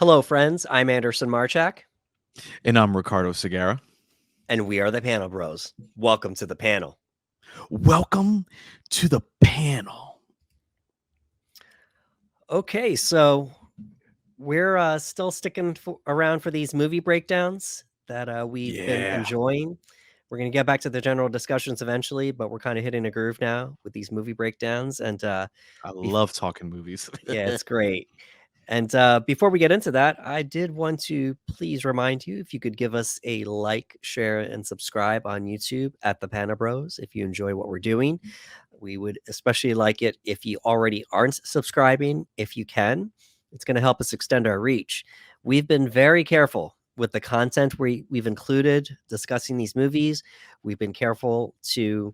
Hello, friends. I'm Anderson Marchak, And I'm Ricardo Segura. and we are the Panel Bros. Welcome to the panel. Welcome to the panel. Okay, so we're still sticking around for these movie breakdowns that we've been Yeah, enjoying. We're going to get back to the general discussions eventually, but we're kind of hitting a groove now with these movie breakdowns. And I bef- love talking movies. yeah, it's great. And before we get into that, I did want to please remind you if you could give us a like, share, and subscribe on YouTube at the Pana Bros if you enjoy what we're doing. We would especially like it if you already aren't subscribing, if you can. It's going to help us extend our reach. We've been very careful with the content we've included discussing these movies. We've been careful to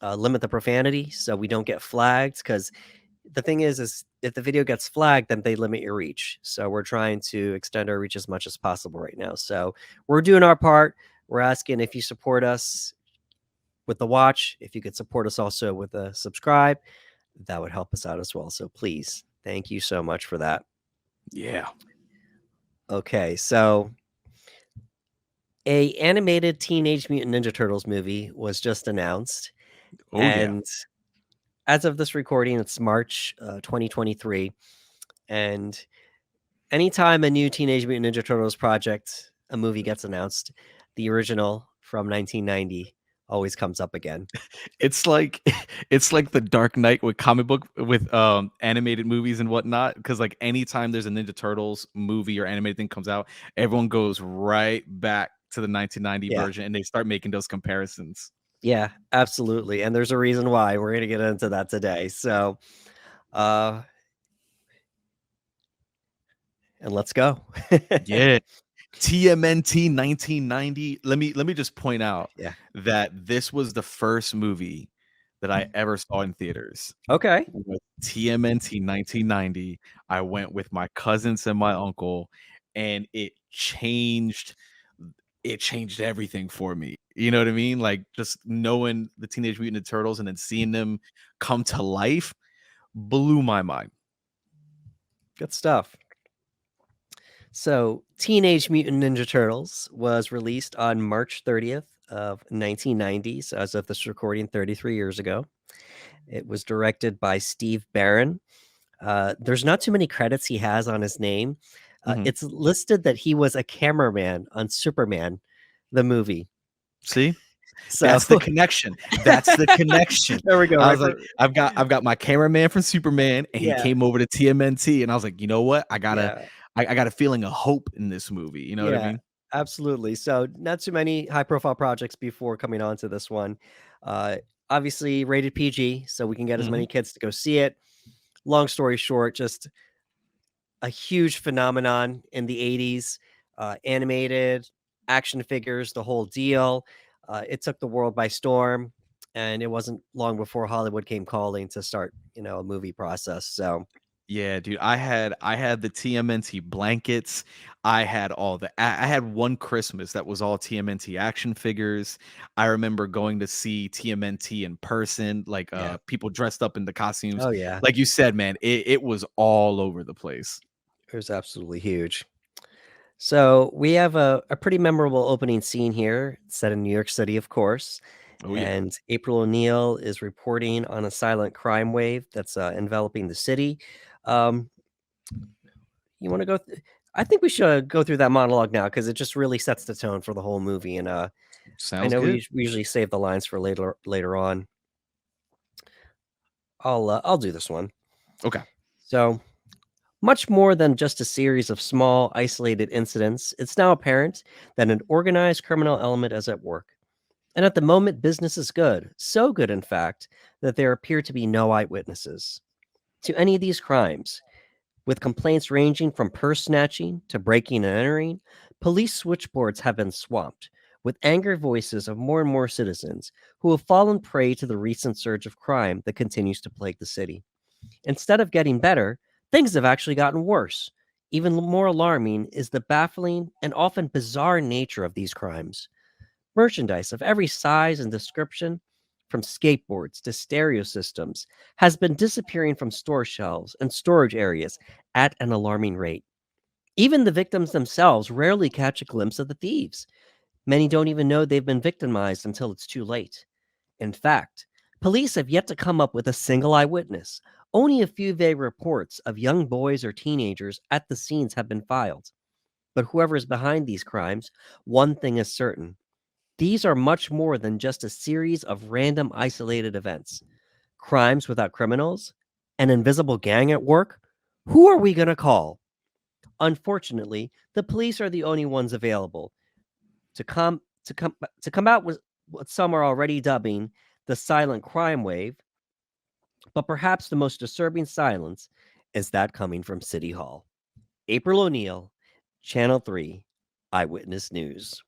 limit the profanity so we don't get flagged because the thing is if the video gets flagged, then they limit your reach. So we're trying to extend our reach as much as possible right now. So we're doing our part. We're asking if you support us with the watch, if you could support us also with a subscribe, that would help us out as well. So please, thank you so much for that. Yeah. Okay, so a animated Teenage Mutant Ninja Turtles movie was just announced, Oh, yeah. and as of this recording, it's March 2023, and anytime a new Teenage Mutant Ninja Turtles project, a movie gets announced, the original from 1990 always comes up again. It's like it's like the Dark Knight with comic book with animated movies and whatnot. Because like anytime there's a Ninja Turtles movie or animated thing comes out, everyone goes right back to the 1990 Yeah, version and they start making those comparisons. yeah, absolutely. And there's a reason why. We're going to get into that today. So, uh, and let's go. Yeah. TMNT 1990. Let me just point out Yeah. that this was the first movie that I ever saw in theaters. Okay. With TMNT 1990, I went with my cousins and my uncle, and it changed everything for me. You know what I mean? Like just knowing the Teenage Mutant Ninja Turtles and then seeing them come to life blew my mind. Good stuff. So, Teenage Mutant Ninja Turtles was released on March 30th of 1990. So, as of this recording, 33 years ago. It was directed by Steve Barron. There's not too many credits he has on his name. Mhm. It's listed that he was a cameraman on Superman, the movie. See? So That's the connection. That's the connection. there we go. I Right was like, for I've got my cameraman from Superman, and he yeah, came over to TMNT, and I was like, you know what? yeah, I got a feeling of hope in this movie. You know what I yeah, mean? absolutely. So not too many high profile projects before coming on to this one. Uh, Obviously rated PG, so we can get as Mhm. many kids to go see it. Long story short, just a huge phenomenon in the 80s. Animated action figures, the whole deal. It took the world by storm, and it wasn't long before Hollywood came calling to start, a movie process. So Yeah, dude. I had the TMNT blankets. I had all the I had one Christmas that was all TMNT action figures. I remember going to see TMNT in person, like yeah, people dressed up in the costumes. oh yeah, Like you said, man, it was all over the place. it was absolutely huge. So we have a pretty memorable opening scene here, set in New York City, of course. Oh yeah. And April O'Neil is reporting on a silent crime wave that's enveloping the city. Um, you want to go? I think we should go through that monologue now because it just really sets the tone for the whole movie. And I Sounds know good. we usually save the lines for later on. I'll do this one. Okay. So much more than just a series of small, isolated incidents, it's now apparent that an organized criminal element is at work. And at the moment, business is good. So good, in fact, that there appear to be no eyewitnesses to any of these crimes. With complaints ranging from purse snatching to breaking and entering, police switchboards have been swamped with angry voices of more and more citizens who have fallen prey to the recent surge of crime that continues to plague the city. Instead of getting better, things have actually gotten worse. Even more alarming is the baffling and often bizarre nature of these crimes. Merchandise of every size and description, from skateboards to stereo systems, has been disappearing from store shelves and storage areas at an alarming rate. Even the victims themselves rarely catch a glimpse of the thieves. Many don't even know they've been victimized until it's too late. In fact, police have yet to come up with a single eyewitness. Only a few vague reports of young boys or teenagers at the scenes have been filed. But whoever is behind these crimes, one thing is certain: these are much more than just a series of random isolated events. Crimes without criminals? An invisible gang at work? Who are we going to call? Unfortunately, the police are the only ones available to come to come out with what some are already dubbing the silent crime wave, but perhaps the most disturbing silence is that coming from City Hall. April O'Neil, Channel 3, Eyewitness News.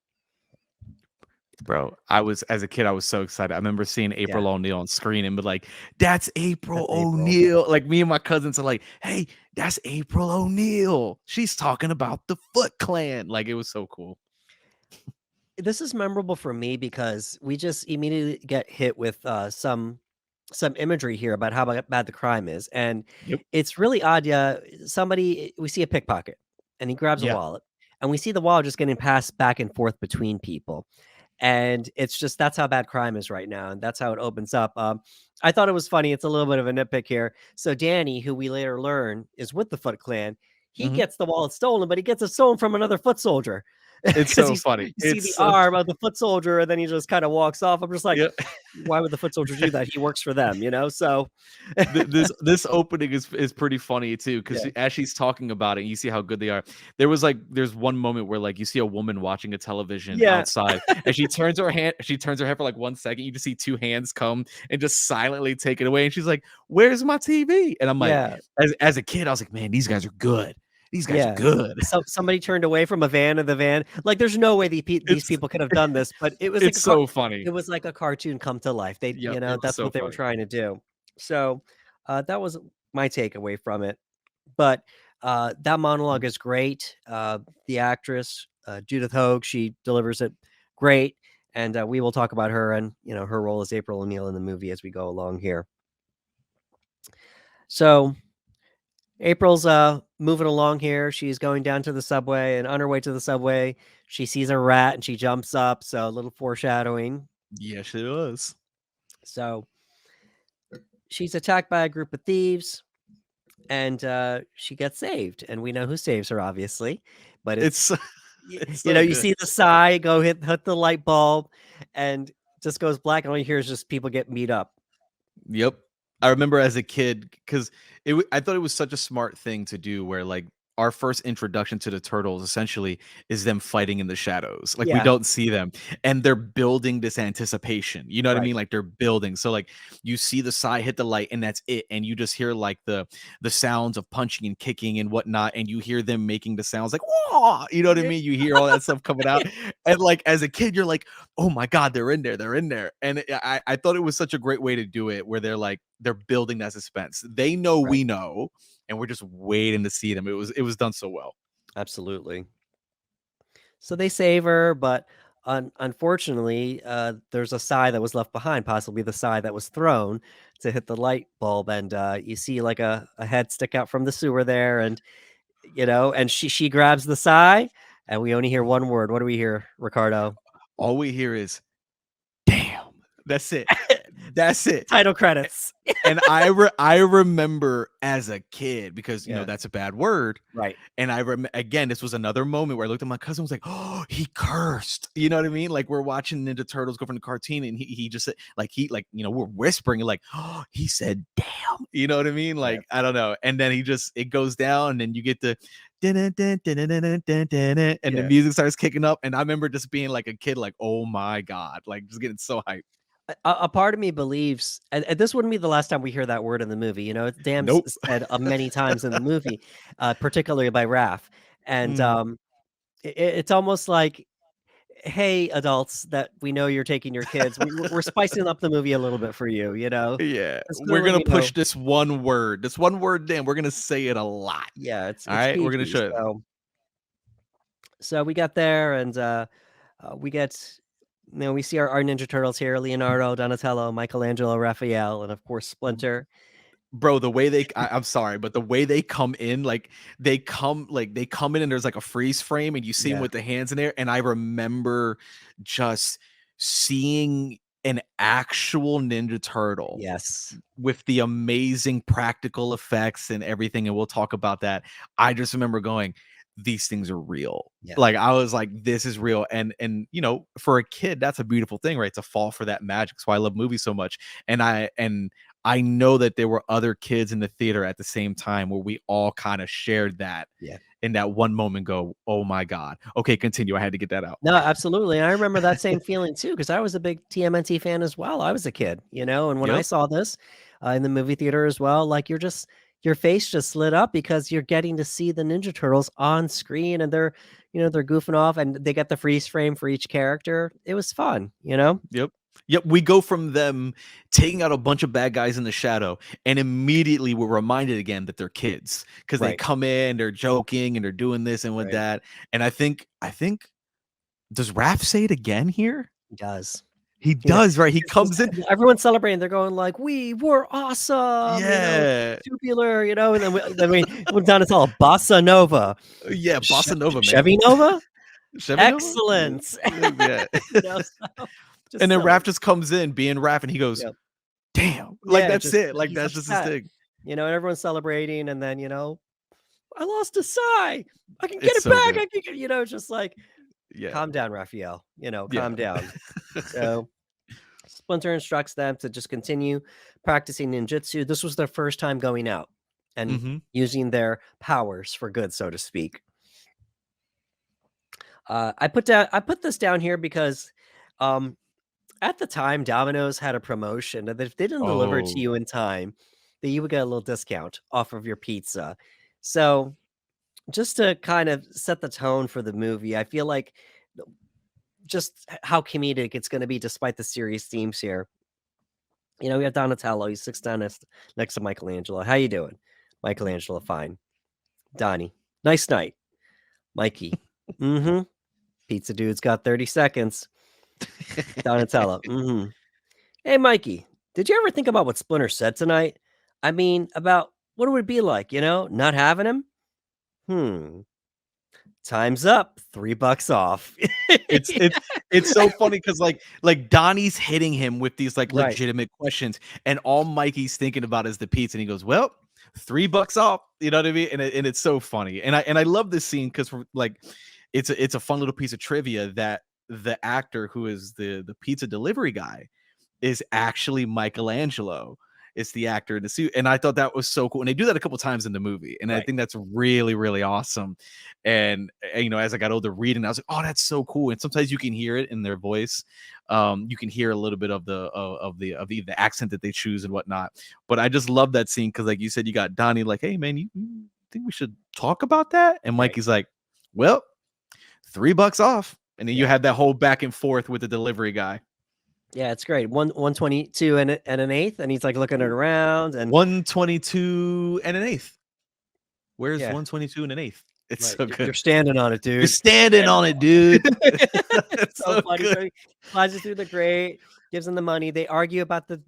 Bro, I was as a kid, I was so excited. I remember seeing Yeah, April O'Neil on screen and be like, "That's April that's April. O'Neil." Like me and my cousins are like, "Hey, that's April O'Neil. She's talking about the Foot Clan." Like it was so cool. This is memorable for me because we just immediately get hit with some imagery here about how bad the crime is, and Yep. it's really odd. Yeah, somebody we see a pickpocket, and he grabs a Yeah. wallet, and we see the wallet just getting passed back and forth between people, and it's just that's how bad crime is right now, and that's how it opens up. I thought it was funny. It's a little bit of a nitpick here. So Danny, who we later learn is with the Foot Clan, he Mhm. gets the wallet stolen, but he gets it stolen from another foot soldier It's because so he's funny. you see It's the so arm of the foot soldier, and then he just kind of walks off. I'm just like, Yep. why would the foot soldier do that? He works for them, you know. So This opening is pretty funny too because yeah, as she's talking about it, you see how good they are. There's one moment where like you see a woman watching a television yeah, outside, and she turns her head for like 1 second. You just see two hands come and just silently take it away, and she's like, "Where's my TV?" And I'm like, yeah. as a kid, I was like, "Man, these guys are good. These guys are Yeah. good." Somebody turned away from a van, and the van like, there's no way these It's people could have done this, but it's so funny. it was like a cartoon come to life. They Yep, it was that's so what they were funny. trying to do. So, that was my takeaway from it. But, that monologue is great. The actress, Judith Hoag, she delivers it great, and, we will talk about her and, her role as April O'Neil in the movie as we go along here. So April's moving along here. She's going down to the subway, and on her way to the subway, she sees a rat and she jumps up. So a little foreshadowing. Yes, it was. So she's attacked by a group of thieves, and she gets saved. And we know who saves her, obviously. But It's it's so you good. see the sigh go hit the light bulb, and just goes black, and all you hear is just people get beat up. Yep. I remember as a kid because I thought it was such a smart thing to do where like our first introduction to the turtles essentially is them fighting in the shadows. Like we Yeah, don't see them and they're building this anticipation. You know what I right. mean? Like they're building. So like you see the side hit the light and that's it. And you just hear like the sounds of punching and kicking and whatnot. And you hear them making the sounds like, whoa, you know what I Yeah, mean? You hear all that stuff coming out. And like as a kid, you're like, oh my god, they're in there, they're in there. And I thought it was such a great way to do it where they're building that suspense. They know right. we know and we're just waiting to see them. It was done so well. Absolutely. So they save her, but unfortunately, there's a sigh that was left behind, possibly the sigh that was thrown to hit the light bulb, and you see like a head stick out from the sewer there, and and she grabs the sigh, and we only hear one word. What do we hear, Ricardo? All we hear is damn. That's it. That's it. Title credits. And I remember as a kid because Yeah, that's a bad word. right. And again, this was another moment where I looked at my cousin, was like, "Oh, he cursed." You know what I mean? Like we're watching Ninja Turtles go from the cartoon, and he just said, we're whispering, like, "Oh, he said, damn." You know what I mean? Yeah, Like I don't know. And then it goes down, and then you get the dun, dun, dun, dun, dun, dun, dun, dun, dun, and the yeah. music starts kicking up. And I remember just being like a kid, like, "Oh my god!" Like just getting so hyped. A part of me believes, and this wouldn't be the last time we hear that word in the movie. It's damn's Nope. said many times in the movie, particularly by Raph, and Mm, it's almost like, "Hey, adults that we know you're taking your kids, we're spicing up the movie a little bit for you, you know? yeah, Just gonna we're let gonna you know." push this one word. This one word, damn, we're gonna say it a lot. Yeah, All it's right, we're gonna PG, show it. so we got there, and, we get we see our Ninja Turtles here: Leonardo, Donatello, Michelangelo, Raphael, and, of course, Splinter, bro, the way I'm sorry, but the way they come in, like they come in and there's like a freeze frame and you see them Yeah. with the hands in there. And I remember just seeing an actual Ninja Turtle Yes. with the amazing practical effects and everything. And we'll talk about that. I just remember going, these things are real. Yeah. Like I was like, this is real. And you know, for a kid, that's a beautiful thing, right? To fall for that magic. That's why I love movies so much. And I know that there were other kids in the theater at the same time where we all kind of shared that Yeah. in that one moment go, oh my God. Okay, continue. I had to get that out. No, absolutely. I remember that same feeling too, because I was a big TMNT fan as well. I was a kid, you know, and when I Yep. saw this in the movie theater as well, like your face just lit up because you're getting to see the Ninja Turtles on screen and they're, you know, they're goofing off and they get the freeze frame for each character. It was fun, you know? Yep. Yep. We go from them taking out a bunch of bad guys in the shadow, and immediately we're reminded again that they're kids because they Right. come in, they're joking, and they're doing this and with Right. that. And I think, does Raph say it again here? He does. He You know, does, right? He it's just comes in. everyone's celebrating. They're going like, "We were awesome," you know, Yeah. tubular, you know, and then we went down to tell bossa nova, Yeah. Bossa Nova, man. Chevy Nova, Chevy Nova? excellence. Yeah. You know, so And just then Raph silly. just comes in being Raph and he goes, Yep. damn. Like Yeah, that's just it. Like he's that's just his upset, thing. you know, and everyone's celebrating, and then, you know, "I lost a sigh. I can get It's it so back. good. I can get," you know, it's just like, Yeah. "Calm down, Raphael, you know, Yeah. calm down." So Splinter instructs them to just continue practicing ninjutsu. This was their first time going out and hmm using their powers for good, so to speak. I put this down here because um, at the time, Domino's had a promotion that if they didn't deliver it to Oh. you in time, that you would get a little discount off of your pizza. So just to kind of set the tone for the movie, I feel like just how comedic it's going to be despite the serious themes here. You know, we have Donatello. He sits down next to Michelangelo. How you doing? Michelangelo, fine. Donnie, nice night. Mikey, mm-hmm. Pizza dude's got 30 seconds. Donatello, mm-hmm. Hey, Mikey, did you ever think about what Splinter said tonight? I mean, about what it would be like, you know, not having him? Hmm. Time's up. $3 off. It's so funny because like Donnie's hitting him with these like Right, legitimate questions, and all Mikey's thinking about is the pizza, and he goes, "Well, $3 off." You know what I mean? And it's so funny, and I love this scene because like it's a fun little piece of trivia that the actor who is the pizza delivery guy is actually Michelangelo. It's the actor in the suit, and I thought that was so cool. And they do that a couple times in the movie, and I right. think that's really, really awesome. And you know, as I got older reading, I was like, "Oh, that's so cool!" And sometimes you can hear it in their voice. You can hear a little bit of the accent that they choose and whatnot. But I just love that scene because, like you said, you got Donnie like, "Hey, man, you think we should talk about that?" And Right. Mikey's like, "Well, $3 off." And then you Yeah. had that whole back and forth with the delivery guy. Yeah, it's great. 122 and an eighth, and he's like looking it around and 122 and an eighth. Where's yeah, 122 and an eighth? It's right. so You're good. standing on it, You're dude. standing on it, dude. It's So so funny. good. So he flies it through the grate, gives him the money. They argue about the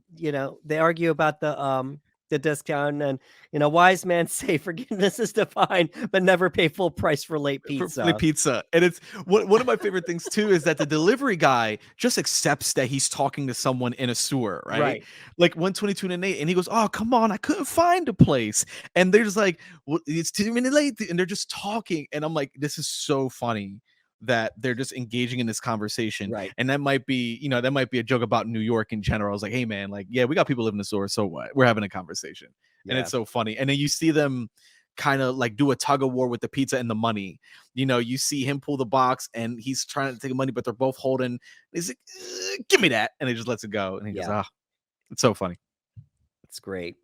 discount and wise men say forgiveness is divine, but never pay full price for late For Philly pizza. pizza. And it's one of my favorite things too is that the delivery guy just accepts that he's talking to someone in a sewer, right? Right, Like 122 and an 8, and he goes, "Oh, come on, I couldn't find a place." And they're just like, "Well, it's 2 minutes late," and they're just talking. And I'm like, this is so funny that they're just engaging in this conversation. right. And that might be, that might be a joke about New York in general. I was like, hey man, like, yeah, we got people living in the sewer, so what? We're having a conversation. And Yeah, it's so funny. And then you see them kind of like do a tug of war with the pizza and the money. You see him pull the box and he's trying to take the money, but they're both holding. He's like, give me that. And he just lets it go. And he goes, yeah. ah, it's so funny. It's great.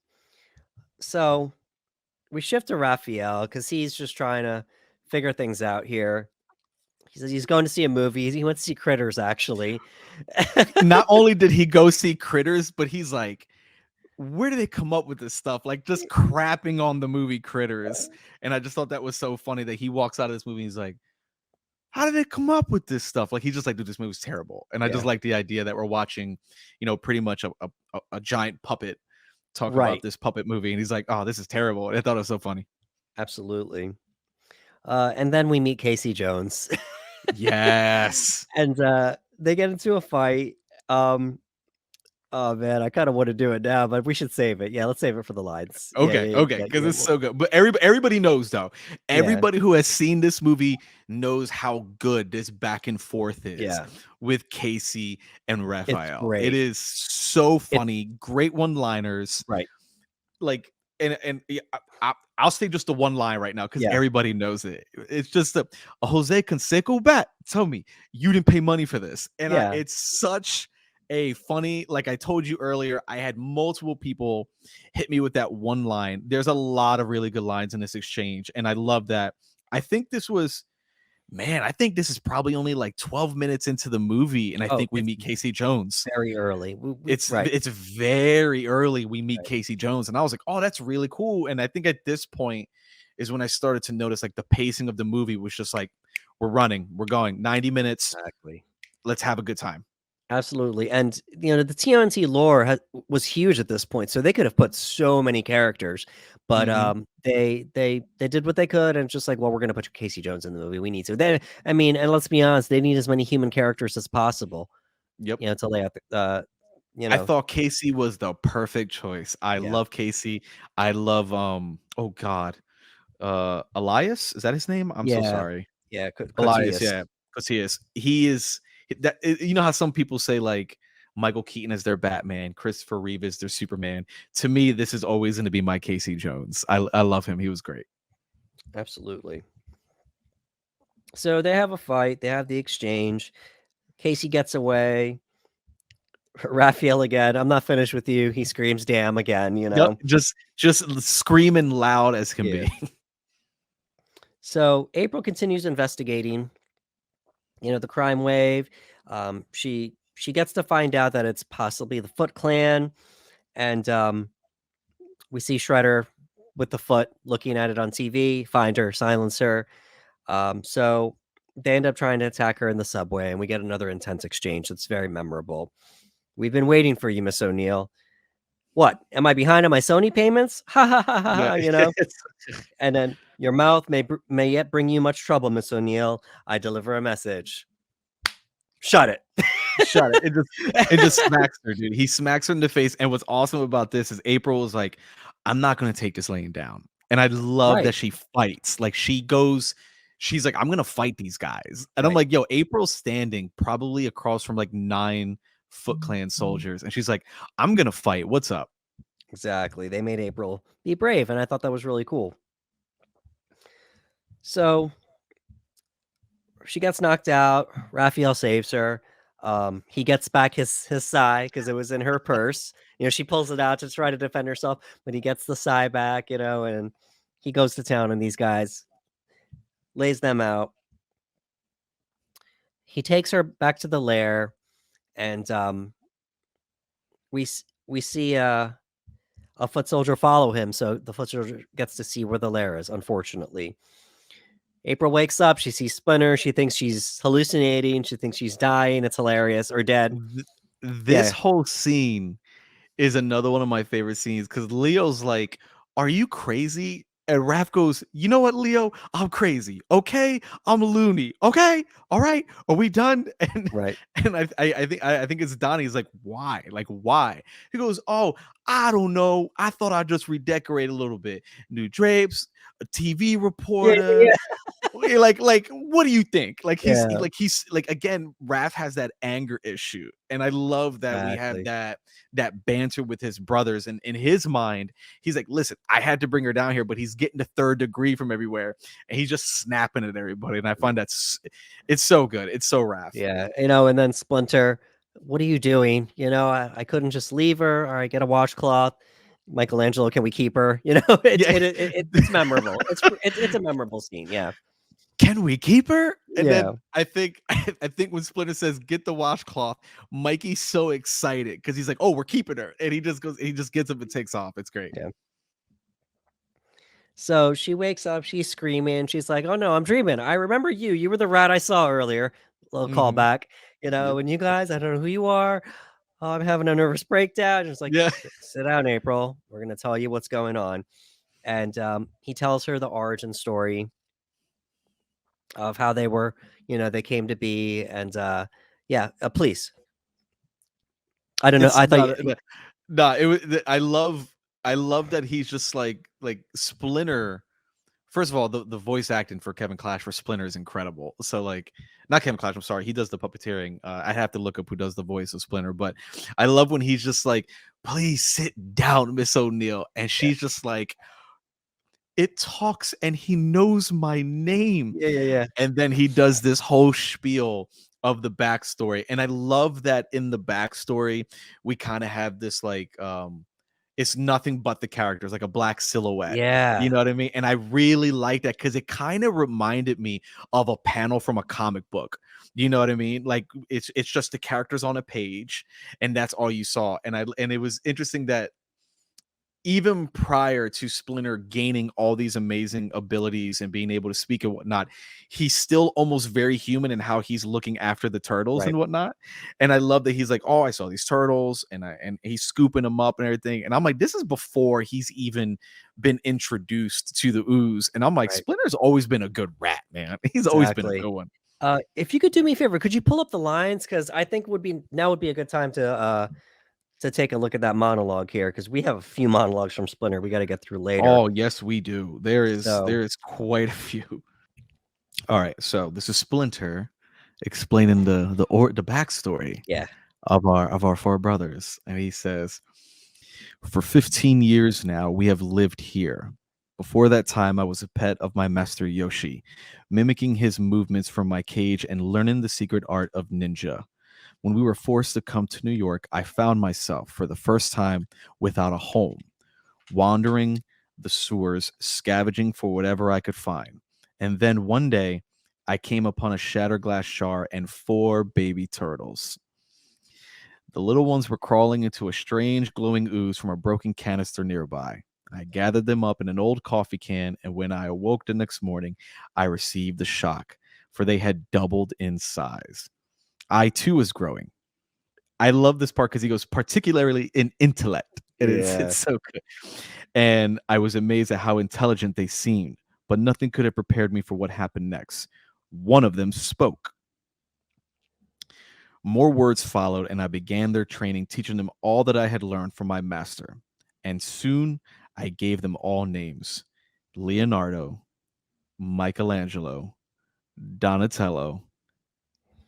So we shift to Raphael because he's just trying to figure things out here. He says he's going to see a movie. He went to see Critters, actually. Not only did he go see Critters, but he's like, where do they come up with this stuff? Like just crapping on the movie Critters. And I just thought that was so funny that he walks out of this movie and he's like, how did they come up with this stuff? Like he's just like, dude, this movie's terrible. And I just Yeah, like the idea that we're watching, pretty much a giant puppet talk about Right. this puppet movie, and he's like, "Oh, this is terrible." And I thought it was so funny. Absolutely. And then we meet Casey Jones, Yes. and they get into a fight. Um, oh man, I kind of want to do it now, but we should save it. Yeah, let's save it for the lines. Yeah, Okay, yeah, okay, yeah, because yeah, it's so good. But everybody knows though. yeah, Everybody who has seen this movie knows how good this back and forth is yeah. with Casey and It's Raphael. It great. is so It's funny. Great one-liners. right. Like, and yeah, I'll say just the one line right now because Yeah, everybody knows it. It's just a Jose Canseco bet. Tell me you didn't pay money for this, and yeah. it's such a funny. Like I told you earlier, I had multiple people hit me with that one line. There's a lot of really good lines in this exchange, and I love that. I think this was Man, I think this is probably only like 12 minutes into the movie, and I Oh, think we meet Casey Jones. very early. Right, It's very early we meet right. Casey Jones, and I was like, "Oh, that's really cool." And I think at this point is when I started to notice like the pacing of the movie was just like, "We're running, we're going 90 minutes. Exactly. Let's have a good time." Absolutely, and, the TNT lore was huge at this point, so they could have put so many characters, but, Mhm. they did what they could, and it's just like, "Well, we're gonna put Casey Jones in the movie, we need to." Then I mean, and let's be honest, they need as many human characters as possible, Yep. to lay out the, you I know thought Casey was the perfect choice. I Yeah. love Casey. I love oh god, Elias, is that his name? I'm so Yeah. sorry. Yeah, Elias, Cotillas. yeah, because he is that you know how some people say, like, Michael Keaton is their Batman, Christopher Reeve is their Superman. To me, this is always gonna be my Casey Jones. I love him, he was great. Absolutely. So they have a fight, they have the exchange, Casey gets away, Raphael again, "I'm not finished with you," he screams, "Damn," again, you Yep, know? just screaming loud as can Yeah. be. So April continues investigating, the crime wave. She gets to find out that it's possibly the Foot Clan, and we see Shredder with the foot looking at it on TV, find her, silence her. So they end up trying to attack her in the subway, and we get another intense exchange that's very memorable. "We've been waiting for you, Miss O'Neill." "What? Am I behind on my Sony payments?" "Ha ha ha ha Yeah, ha," it's And then, "Your mouth may yet bring you much trouble, Miss O'Neill. I deliver a message." Shut it. shut it. It just smacks her, dude. He smacks her in the face, and what's awesome about this is April was like, "I'm not gonna take this laying down." And I love that Right, she fights. Like, she's like, "I'm gonna fight these guys." And I'm right. like, "Yo, April's standing probably across from, like, 9 Foot Clan soldiers," and she's like, "I'm gonna fight. What's up?" Exactly. They made April be brave, and I thought that was really cool. So she gets knocked out. Raphael saves her. He gets back his sai because it was in her purse. She pulls it out to try to defend herself, but he gets the sai back, and he goes to town on these guys, lays them out. He takes her back to the lair, and we see a foot soldier follow him, so the foot soldier gets to see where the lair is, unfortunately. April wakes up, she sees Splinter, she thinks she's hallucinating, she thinks she's dying, it's hilarious, or dead. Th this Yeah, whole scene is another one of my favorite scenes because Leo's like, "Are you crazy?" And Raph goes, "You know what, Leo? I'm crazy. Okay, I'm loony. Okay, all right. Are we done?" right. And I think it's Donnie's like, "Why? Like why?" He goes, "Oh, I don't know. I thought I'd just redecorate a little bit. New drapes, a TV Yeah, reporter, yeah, like what do you think?" Like yeah. he's like, again, Raph has that anger issue, and I love that we have Exactly. that banter with his brothers, and in his mind he's like, "Listen, I had to bring her down here," but he's getting the third degree from everywhere, and he's just snapping at everybody, and I find it's so good. It's so Raph. Yeah, and then Splinter, "What are you doing?" "I couldn't just leave her. Alright, get a washcloth." "Michelangelo, can we keep her?" Yeah. It's memorable. It's a memorable scene, yeah. Can we keep her? And then Yeah, I think I think when Splinter says get the washcloth, Mikey's so excited because he's like, "Oh, we're keeping her," and he just gets up and takes off. It's great. yeah. So she wakes up, she's screaming, she's like, "Oh, no, I'm dreaming. I remember you. You were the rat I saw earlier." Little Hmm. callback, Yep. "And you guys, I don't know who you are." "Oh, I'm having a nervous breakdown." And it's like, Yeah. Sit down, April. We're gonna tell you what's going on." And he tells her the origin story of how they were, they came to be, and yeah, please. I don't know. It's I thought, not nah, it was I love that he's just like Splinter. First of all, the voice acting for Kevin Clash for Splinter is incredible. So like, not Kevin Clash, I'm sorry, he does the puppeteering. I have to look up who does the voice of Splinter, but I love when he's just like, "Please sit down, Miss O'Neill," and yeah, she's just like, "It talks and he knows my name." yeah, yeah, yeah, And then he does this whole spiel of the backstory, and I love that in the backstory we kind of have this like it's nothing but the characters, like a black silhouette, you yeah, know what I mean? And I really like that because it kind of reminded me of a panel from a comic book, you know what I mean? Like it's just the characters on a page and that's all you saw. And it was interesting that even prior to Splinter gaining all these amazing abilities and being able to speak and whatnot, he's still almost very human in how he's looking after the turtles right, and whatnot. And I love that he's like, "Oh, I saw these turtles," and he's scooping them up and everything. And I'm like, this is before he's even been introduced to the ooze. And I'm like, right, Splinter's always been a good rat, man. He's always been a exactly. good one. If you could do me a favor, could you pull up the lines? Because I think would be a good time to take a look at that monologue here, because we have a few monologues from Splinter we got to get through later. Oh, yes, we do. There is So there is quite a few. All right, so this is Splinter explaining the backstory yeah, of our four brothers, and he says, "For 15 years now, we have lived here. Before that time, I was a pet of my master Yoshi, mimicking his movements from my cage and learning the secret art of ninja. When we were forced to come to New York, I found myself for the first time without a home, wandering the sewers, scavenging for whatever I could find. And then one day, I came upon a shattered glass jar and four baby turtles. The little ones were crawling into a strange glowing ooze from a broken canister nearby. I gathered them up in an old coffee can, and when I awoke the next morning, I received a shock, for they had doubled in size. I too was growing. I love this part because he goes particularly in intellect, and yeah. it's so good. And I was amazed at how intelligent they seemed, but nothing could have prepared me for what happened next. One of them spoke. More words followed, and I began their training, teaching them all that I had learned from my master. And soon I gave them all names: Leonardo, Michelangelo, Donatello,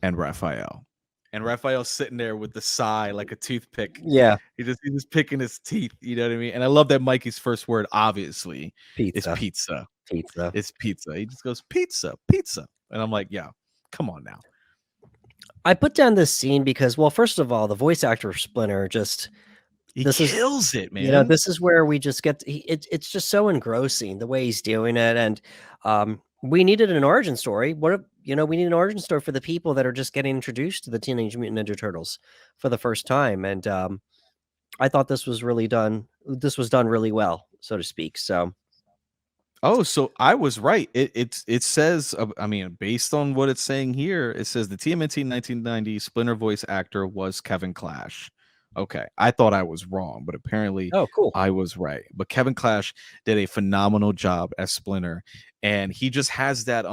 and Raphael. And Raphael's sitting there with the sigh like a toothpick. Yeah, He's just picking his teeth, you know what I mean? And I love that Mikey's first word, obviously, is pizza, pizza. pizza. It's pizza. He just goes, "Pizza, pizza." And I'm like, yeah, come on now. I put down this scene because, well, first of all, the voice actor of Splinter just He this is kills it, man. this is where we just get it's just so engrossing the way he's doing it, and we needed an origin story. What if, we need an origin story for the people that are just getting introduced to the Teenage Mutant Ninja Turtles for the first time, and I thought this was done really well, so to speak. So Oh, so I was right. It says, I mean, based on what it's saying here, it says the TMNT 1990 Splinter voice actor was Kevin Clash. Okay, I thought I was wrong, but apparently oh, cool. I was right. But Kevin Clash did a phenomenal job as Splinter, and he just has that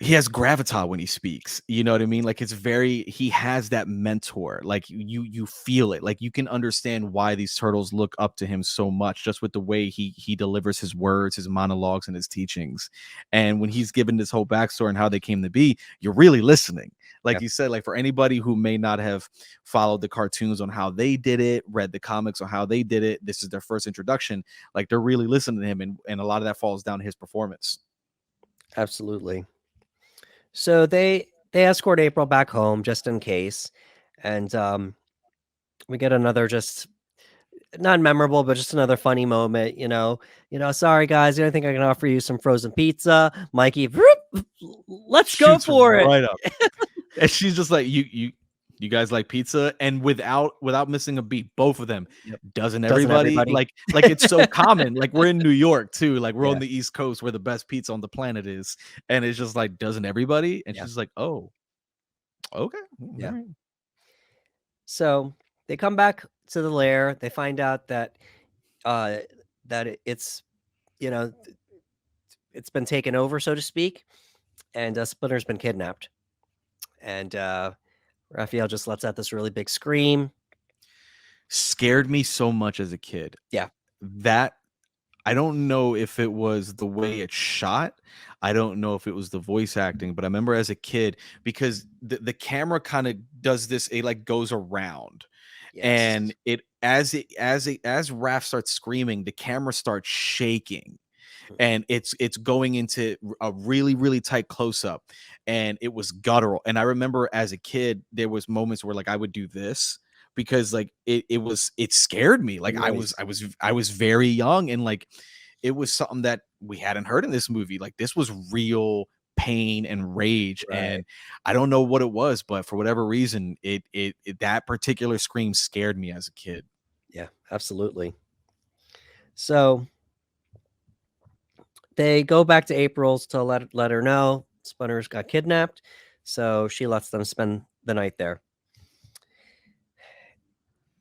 he has gravitas when he speaks, you know what I mean? Like it's very, he has that mentor, like you feel it, like you can understand why these turtles look up to him so much just with the way he delivers his words, his monologues, and his teachings. And when he's given this whole backstory and how they came to be, you're really listening. Yeah, Like you said, like for anybody who may not have followed the cartoons on how they did it, read the comics on how they did it, this is their first introduction, like they're really listening to him, and a lot of that falls down to his performance. absolutely. So they escort April back home just in case, and we get another just not memorable, but just another funny moment. Sorry guys, I think I can offer you some frozen pizza. Mikey, "Vroom, let's go Shoots for it." right up. And she's just like, you guys like pizza? And without missing a beat, both of them. Yep. Doesn't Doesn't everybody? everybody? Like it's so common. Like we're in New York too. Like we're on Yeah, the East Coast where the best pizza on the planet is. And it's just like, doesn't everybody? And yeah, she's like, oh, okay. All yeah. right. So they come back to the lair. They find out that uh, it's you know it's been taken over, so to speak, and Splinter's been kidnapped. And Raphael just lets out this really big scream. Scared me so much as a kid. Yeah. That I don't know if it was the way it's shot. I don't know if it was the voice acting, but I remember as a kid because the camera kind of does this, it like goes around. Yes. And as Raph starts screaming, the camera starts shaking Mhm. and it's going into a really really tight close up, and it was guttural. And I remember as a kid there was moments where like I would do this because like it scared me. The Like noise. I was very young, and like it was something that we hadn't heard in this movie. Like this was real pain and rage, Right. and I don't know what it was, but for whatever reason it that particular scream scared me as a kid. Yeah, absolutely. So they go back to April's to let her know Splinter's got kidnapped. So she lets them spend the night there.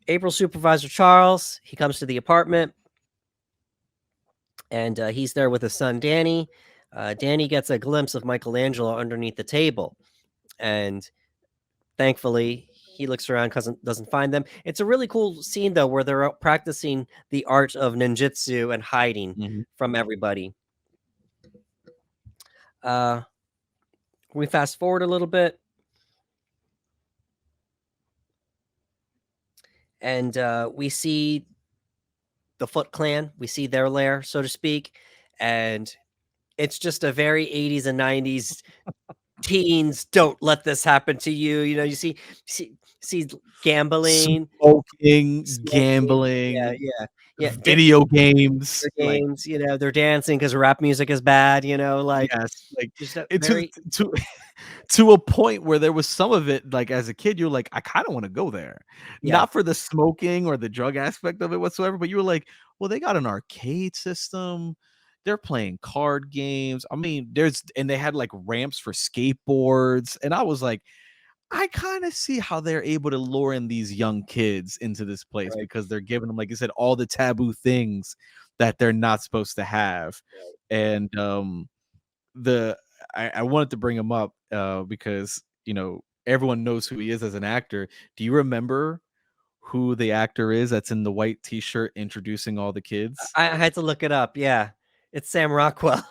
April's supervisor Charles, he comes to the apartment, and he's there with his son Danny. Danny gets a glimpse of Michelangelo underneath the table, and thankfully he looks around because doesn't find them. It's a really cool scene though, where they're out practicing the art of ninjutsu and hiding Mhm. from everybody. Uh, we fast forward a little bit, and we see the Foot Clan. We see their lair, so to speak, and it's just a very 80s and 90s teens. Don't let this happen to you. You know, you see gambling, Smoking, smoking. Yeah, gambling, yeah, yeah. video games, Their like games. You know, they're dancing because rap music is bad. You know, like yes, like just a it very to to a point where there was some of it, like, as a kid, you're like, "I kinda wanna go there." yeah, Not for the smoking or the drug aspect of it whatsoever, but you were like, "Well, they got an arcade system, they're playing card games." I mean, there's and they had, like, ramps for skateboards, and I was like, I kinda see how they're able to lure in these young kids into this place right, because they're giving them, like you said, all the taboo things that they're not supposed to have. right. And, the I wanted to bring him up, because, everyone knows who he is as an actor. Do you remember who the actor is that's in the white T-shirt introducing all the kids? I had to look it up. Yeah, it's Sam Rockwell.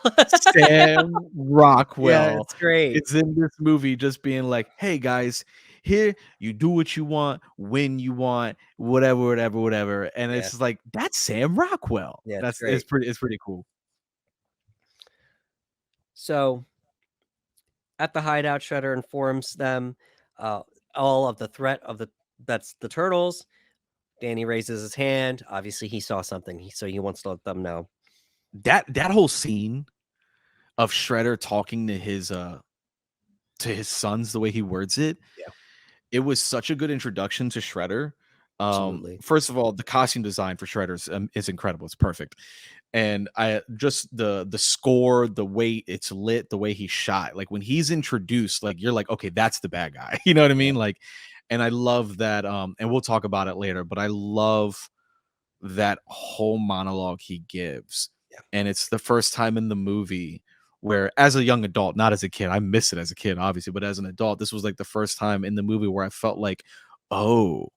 Sam Yeah, Rockwell it's great. is in this movie just being like, "Hey guys, here you do what you want, when you want, whatever, whatever, whatever." And Yeah, it's just like, that's Sam Rockwell. yeah, it's That's great. it's pretty cool. So at the hideout, Shredder informs them uh, all of the threat of that's the turtles. Danny raises his hand. Obviously, he saw something, so he wants to let them know. That whole scene of Shredder talking to his sons, the way he words it, Yeah, it was such a good introduction to Shredder. absolutely. First of all, the costume design for Shredder is incredible. It's perfect. And I just the score, the way it's lit, the way he's shot, like when he's introduced, like you're like, okay, that's the bad guy. You know what I Yeah, mean? Like, and I love that. And we'll talk about it later, but I love that whole monologue he gives. yeah, And it's the first time in the movie where, as a young adult, not as a kid, I miss it as a kid, obviously, but as an adult, this was like the first time in the movie where I felt like, oh,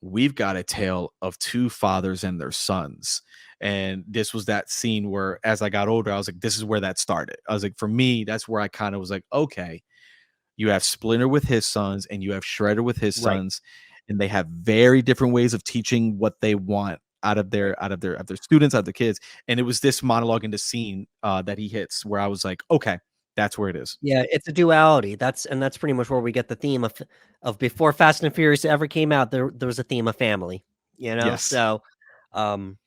we've got a tale of two fathers and their sons. And this was that scene where, as I got older, I was like, this is where that started. I was like, for me, that's where I kind of was like, okay, you have Splinter with his sons and you have Shredder with his right, sons, and they have very different ways of teaching what they want out of right. their students, out of the kids. And it was this monologue in the scene that he hits where I was like, okay, that's where it is. Yeah, it's a duality. That's pretty much where we get the theme of before Fast and Furious ever came out. There was a theme of family, you know. Yes. So, um,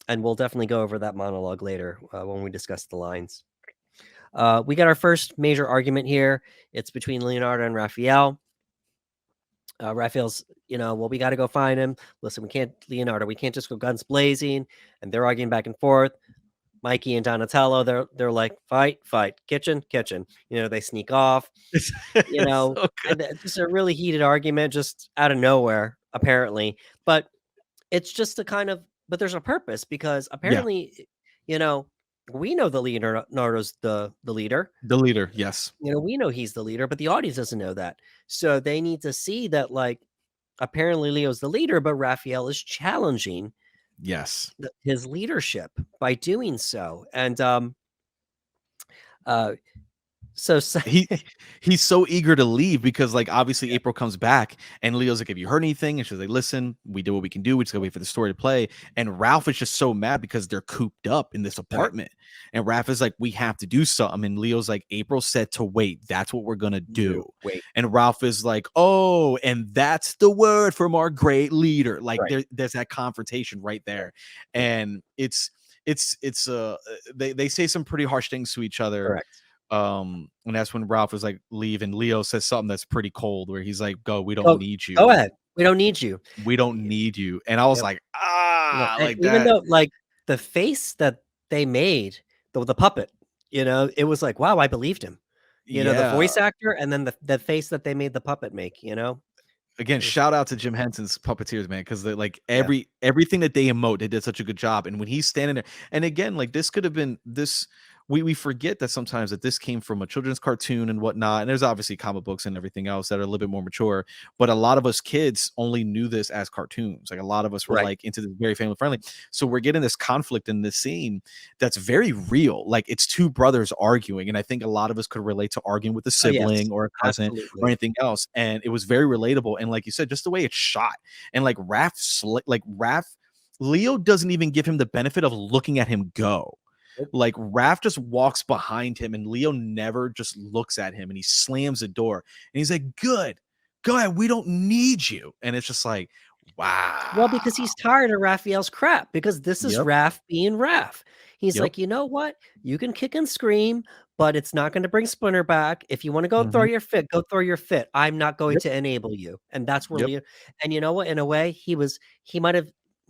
and we'll definitely go over that monologue later when we discuss the lines. We got our first major argument here. It's between Leonardo and Raphael. Raphael's, well, we got to go find him. Listen, we can't, Leonardo, we can't just go guns blazing. And they're arguing back and forth. Mikey and Donatello, they're like, "Fight, fight, kitchen, kitchen." They sneak off, It's so good. and it's just a really heated argument just out of nowhere, apparently. But it's just a kind of but there's a purpose because Yeah, apparently, you know, we know the Leonardo's the leader. the leader, yes. We know he's the leader, but the audience doesn't know that. So they need to see that, like, apparently Leo's the leader, but Raphael is challenging Yes. his leadership by doing so. And uh, so He he's so eager to leave because, like, obviously April comes back and Leo's like, "Have you heard anything?" And she's like, "Listen, we did what we can do. We just gotta wait for the story to play." And Ralph is just so mad because they're cooped up in this right, apartment. And Ralph is like, "We have to do something." And Leo's like, "April said to wait. That's what we're gonna you do." wait, And Ralph is like, "Oh, and that's the word from our great leader." Like right, there's that confrontation right yeah, there. yeah, And they say some pretty harsh things to each other, correct. and that's when Ralph was like, "Leave," and Leo says something that's pretty cold, where he's like, "Go, we don't Go, need go you. ahead. We don't need you. We don't need you." And I was Yep. like, No, "Ah," and like even that. though, like, the face that they made, the puppet, it was like, "Wow, I believed him." The Yeah. voice actor and then the face that they made the puppet make, Again, it was shout out to Jim Henson's puppeteers, man, because they like yeah, everything that they emote, they did such a good job. And when he's standing there, and again, like this could have been this. We forget that sometimes that this came from a children's cartoon and whatnot. And there's obviously comic books and everything else that are a little bit more mature. But a lot of us kids only knew this as cartoons. Like a lot of us were right. like into this very family friendly. So we're getting this conflict in this scene that's very real. Like it's two brothers arguing. And I think a lot of us could relate to arguing with a Oh, yes. sibling or a cousin or Absolutely. anything else. And it was very relatable. And like you said, just the way it's shot and like Raph, Leo doesn't even give him the benefit of looking at him go. Nope. Like Raph just walks behind him and Leo never just looks at him and he slams the door and he's like, "Good, go ahead. We don't need you." And it's just like, Well, wow. because he's tired of Raphael's crap, because this is Yep. Raph being Raph. He's Yep. like, "You know what? You can kick and scream, but it's not gonna bring Splinter back. If you wanna go throw Mhm. your fit, go throw your fit. I'm not going Yep. to enable you." And that's where Yep. Leo and you know what? In a way, he might have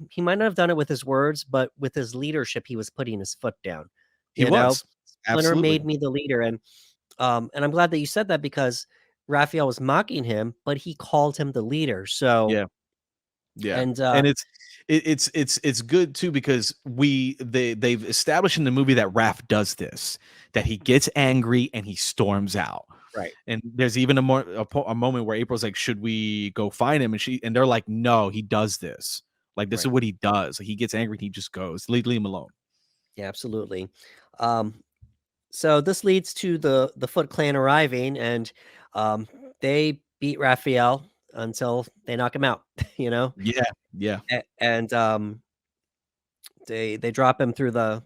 he might not have done it with his words, but with his leadership, he was putting his foot down, He you know? was. Splinter Absolutely. made me the leader, and I'm glad that you said that because Raphael was mocking him, but he called him the leader, so Yeah. Yeah, and, and it's good too because they've established in the movie that Raph does this, that he gets angry and he storms out. right, And there's even a moment where April's like, "Should we go find him?" And they're like, "No, he does this. Like this is right. what he does. Like, he gets angry and he just goes. Leave him alone." Yeah, absolutely. Um, so this leads to the Foot Clan arriving, and um, they beat Raphael until they knock him out. You know, Yeah, yeah. and they drop him through the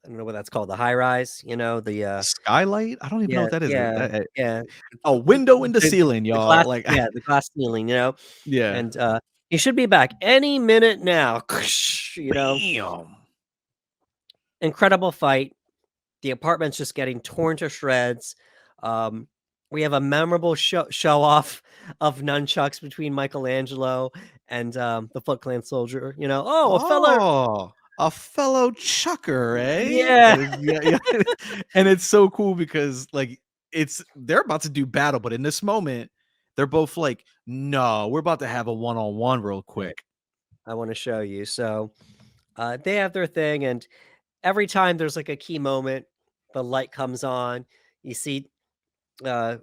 I don't know what that's called, the high rise. Skylight? I don't even know Yeah, what that is. yeah, yeah, A window in the the, ceiling, the glass, y'all. Like, yeah, the glass ceiling. yeah. And he should be back any minute now. Bam. Incredible fight. The apartment's just getting torn to shreds. Um, we have a memorable show off of nunchucks between Michelangelo and the Foot Clan soldier. Oh, a fellow. Oh, a fellow chucker, eh? Yeah, And it's yeah, yeah. And it's so cool because, like, they're about to do battle, but in this moment, they're both like, "No, we're about to have a one-on-one real right. quick." I want to show you. So they have their thing, and every time there's like a key moment, the light comes on. You see, uh,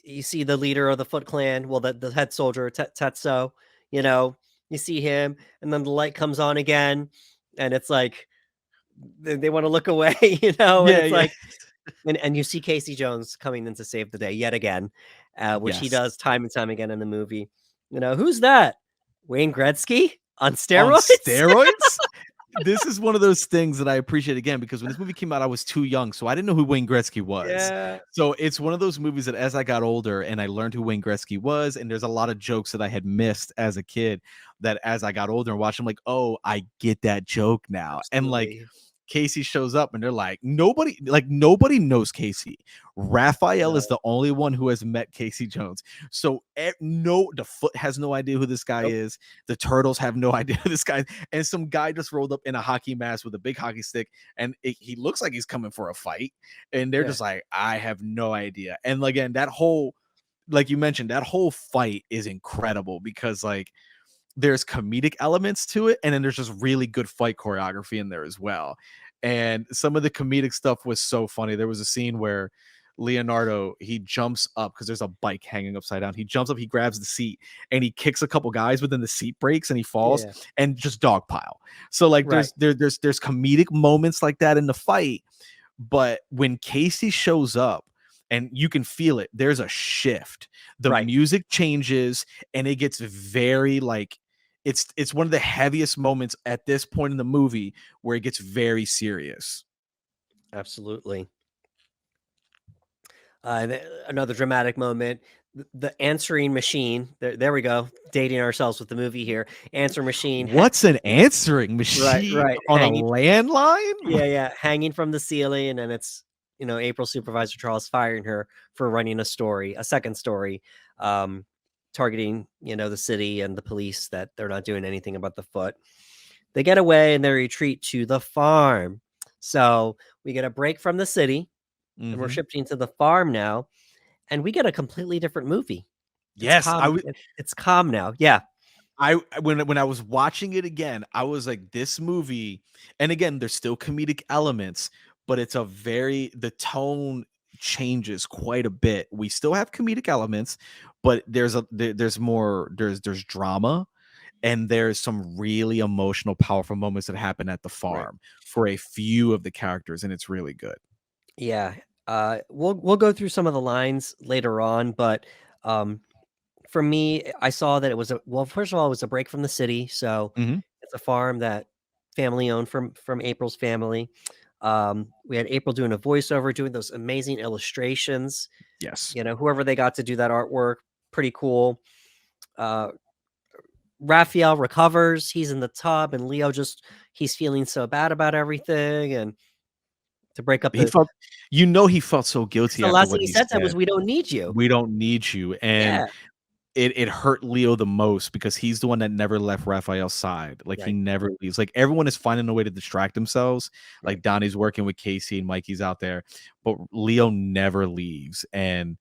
you see the leader of the Foot Clan, well, the head soldier, Tetsuo, you know, you see him, and then the light comes on again, and it's like they want to look away, and Yeah, it's yeah. like, and you see Casey Jones coming in to save the day yet again, which he Yes. does time and time again in the movie. Who's that? Wayne Gretzky on On steroids? steroids? This is one of those things that I appreciate again because when this movie came out, I was too young, so I didn't know who Wayne Gretzky was. Yeah, So it's one of those movies that as I got older and I learned who Wayne Gretzky was, and there's a lot of jokes that I had missed as a kid that as I got older and watched, I'm like, oh, I get that joke now. And like absolutely. Casey shows up and they're like, nobody knows Casey. Raphael is No. the only one who has met Casey Jones. So no, the Foot has no idea who this guy Nope. is. The Turtles have no idea who this guy is. And some guy just rolled up in a hockey mask with a big hockey stick, and he looks like he's coming for a fight. And they're Yeah. just like, I have no idea. And again, that whole, like you mentioned, that whole fight is incredible because like there's comedic elements to it, and then there's just really good fight choreography in there as well. And some of the comedic stuff was so funny. There was a scene where Leonardo, he jumps up because there's a bike hanging upside down. He jumps up, he grabs the seat, and he kicks a couple guys, but then the seat breaks and he falls Yeah. and just dogpile. So like Right. there's comedic moments like that in the fight, but when Casey shows up and you can feel it, there's a shift. The Right. music changes and it gets very like it's one of the heaviest moments at this point in the movie where it gets very serious. Absolutely. Another dramatic moment. The answering machine. There we go. Dating ourselves with the movie here. Answer machine. What's an answering Right. machine Right. on a Hanging. landline? Yeah. Yeah. Hanging from the ceiling, and it's April's supervisor Charles firing her for running a second story, targeting the city and the police that they're not doing anything about the Foot. They get away and they retreat to the farm. So we get a break from the city, and we're Mhm. shifting to the farm now, and we get a completely different movie. It's Yes, calm. It's calm now. Yeah. when I was watching it again, I was like, this movie, and again, there's still comedic elements, but the tone changes quite a bit. We still have comedic elements, but there's more, there's drama, and there's some really emotional, powerful moments that happen at the Right. farm for a few of the characters, and it's really good. Yeah. We'll go through some of the lines later on, but um, for me, I saw that it was first of all, it was a break from the city, so Mhm. it's a farm that family owned from April's family. We had April doing a voiceover, doing those amazing illustrations. Yes. Whoever they got to do that artwork, pretty cool. Uh, Raphael recovers. He's in the tub, and Leo he's feeling so bad about everything, and to break up He the felt he felt so because guilty the after last thing what he he said to him said. was, "We don't need you." We don't need you, and Yeah. it hurt Leo the most because he's the one that never left Raphael's side. Like, he Right. never leaves. Like, everyone is finding a way to distract themselves. Right. Like, Donnie's working with Casey and Mikey's out there, but Leo never leaves. And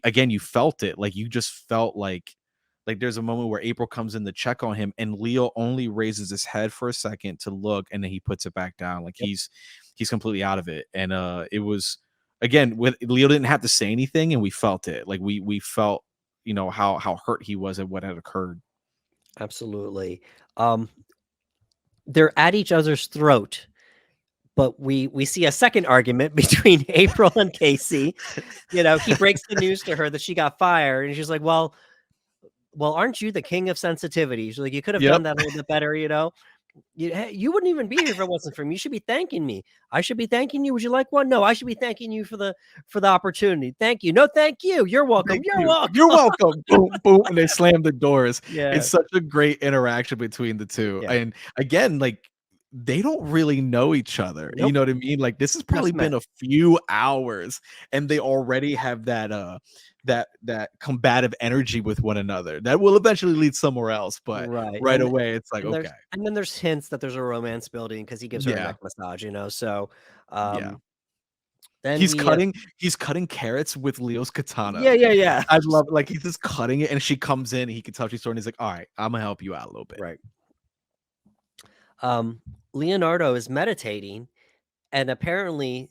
again, you felt it. Like, you just felt like there's a moment where April comes in to check on him, and Leo only raises his head for a second to look, and then he puts it back down. Like, Yep. he's completely out of it. And it was, again, with Leo didn't have to say anything, and we felt it. Like, we felt how hurt he was at what had occurred. Absolutely. Um, they're at each other's throat, but we see a second argument between April and Casey. He breaks the news to her that she got fired, and she's like, "Well, aren't you the king of sensitivity?" She's like, "You could have Yep. done that a little bit better, You wouldn't even be here if it wasn't for me. You should be thanking me. I should be thanking you. Would you like one? No, I should be thanking you for the opportunity. Thank you. No, thank you. You're welcome. Thank You're you. welcome." You're welcome. Boom, boom, and they slam the doors. Yeah. It's such a great interaction between the two. Yeah. And again, like, they don't really know each other. You Nope. know what I mean? Like, this has probably Just met. been a few hours, and they already have that combative energy with one another that will eventually lead somewhere else. But Right. right away, it's like, And okay, there's hints that there's a romance building because he gives her a yeah, neck massage. So yeah. then He's we cutting carrots with Leo's katana. yeah, yeah, yeah. I love, like, he's just cutting it, and she comes in, and he can tell she's sorry, and he's like, "All right, Imma help you out a little bit." Right. Leonardo is meditating, and apparently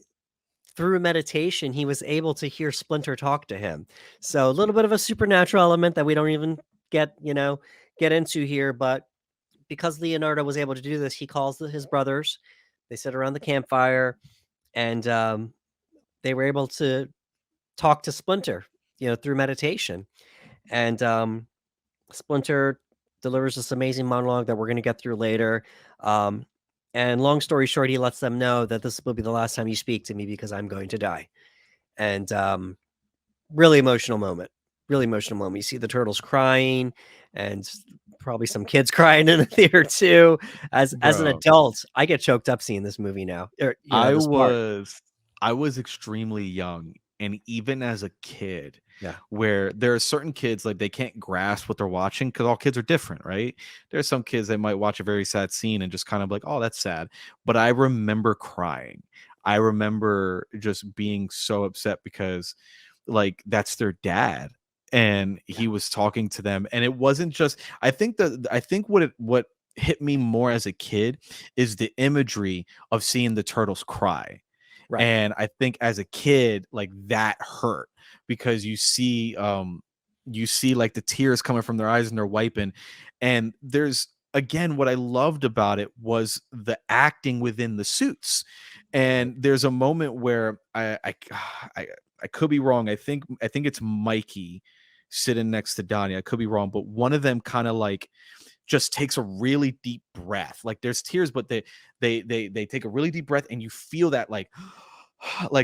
through meditation, he was able to hear Splinter talk to him. So a little bit of a supernatural element that we don't even get into here, but because Leonardo was able to do this, he calls his brothers. They sit around the campfire, and they were able to talk to Splinter, through meditation. And Splinter delivers this amazing monologue that we're going to get through later. Um, and long story short, he lets them know that this will be the last time you speak to me because I'm going to die. And really emotional moment. really emotional moment. You see the turtles crying, and probably some kids crying in the theater too. As an Bro. adult, I get choked up seeing this movie now. Or, I this part. was I was extremely young, and even as a kid, Yeah. where there are certain kids like they can't grasp what they're watching because all kids are different, right? There are some kids that might watch a very sad scene and just kind of like, oh, that's sad. But I remember crying. I remember just being so upset because like that's their dad and Yeah. he was talking to them, and it wasn't just I think what hit me more as a kid is the imagery of seeing the turtles cry. Right. And I think as a kid, like that hurt because you see like the tears coming from their eyes and they're wiping. And there's again what I loved about it was the acting within the suits. Right. And there's a moment where I, I could be wrong. I think it's Mikey sitting next to Donnie. I could be wrong, but one of them kind of like just takes a really deep breath. Like there's tears, but they take a really deep breath, and you feel that like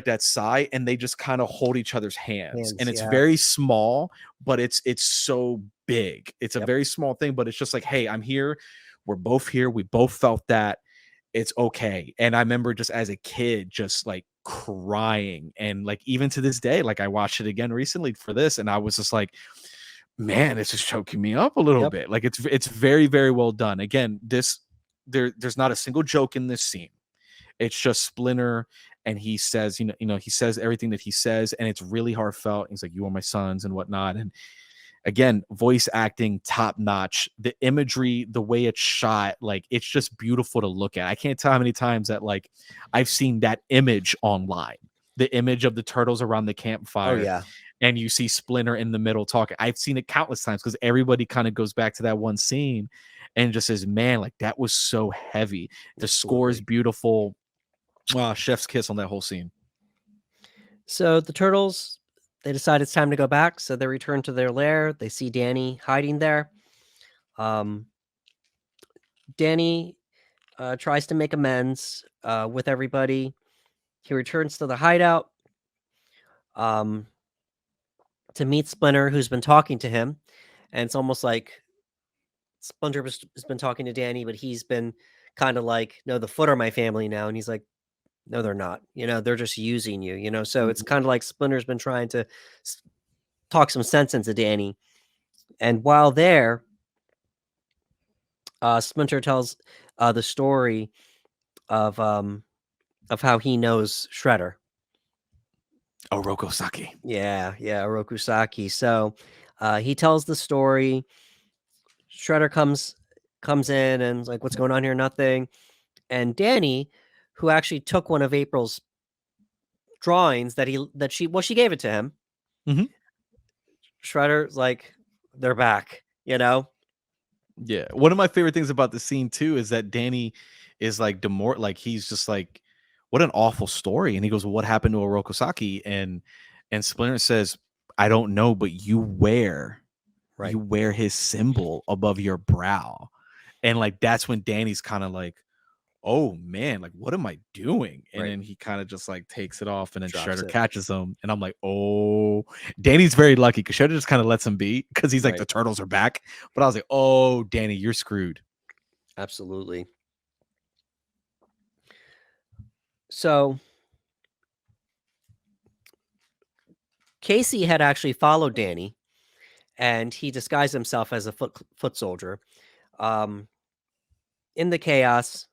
that sigh, and they just kind of hold each other's hands. Hands. And it's Yeah. very small, but it's so big. It's a Yep. very small thing, but it's just like, hey, I'm here. We're both here. We both felt that. It's okay. And I remember just as a kid, just like crying. And like even to this day, like I watched it again recently for this, and I was just like, man, it's just choking me up a little Yep. bit. Like it's very, very well done. Again, there's not a single joke in this scene. It's just Splinter, and he says, he says everything that he says, and it's really heartfelt. He's like, "You are my sons," and whatnot. And again, voice acting top notch. The imagery, the way it's shot, like it's just beautiful to look at. I can't tell how many times that like I've seen that image online. The image of the turtles around the Oh campfire, yeah. and you see Splinter in the middle talking. I've seen it countless times because everybody kind of goes back to that one scene and just says, "Man, like that was so heavy." The score is Absolutely. beautiful. Chef's kiss on that whole scene. So the turtles, they decide it's time to go back. So they return to their lair. They see Danny hiding there. Um, Danny tries to make amends with everybody. He returns to the hideout um, to meet Splinter, who's been talking to him. And it's almost like Splinter has been talking to Danny, but he's been kind of like, no, the Foot are my family now. And he's like, no, they're not. They're just using you, So it's Mhm. kind of like Splinter's been trying to talk some sense into Danny. And while there, Splinter tells the story of how he knows Shredder. Oroko Saki. Yeah, Orokusaki. So he tells the story. Shredder comes in and is like, "What's going on here? Nothing." And Danny, who actually took one of April's drawings she gave it to him. Mhm. Shredder's like, "They're back," you know. Yeah. One of my favorite things about the scene too is that Danny is like like he's just like, what an awful story. And he goes, well, what happened to Orokosaki? And Splinter says, I don't know, but Right, you wear his symbol above your brow. And like that's when Danny's kind of like, oh man, like what am I doing? And right. then he kind of just like takes it off, and then Drops Shredder it. catches him. And I'm like, oh, Danny's very lucky because Shredder just kind of lets him be because he's like, Right, the turtles are back. But I was like, oh, Danny, you're screwed. absolutely. So Casey had actually followed Danny, and he disguised himself as a foot soldier. Um, in the chaos,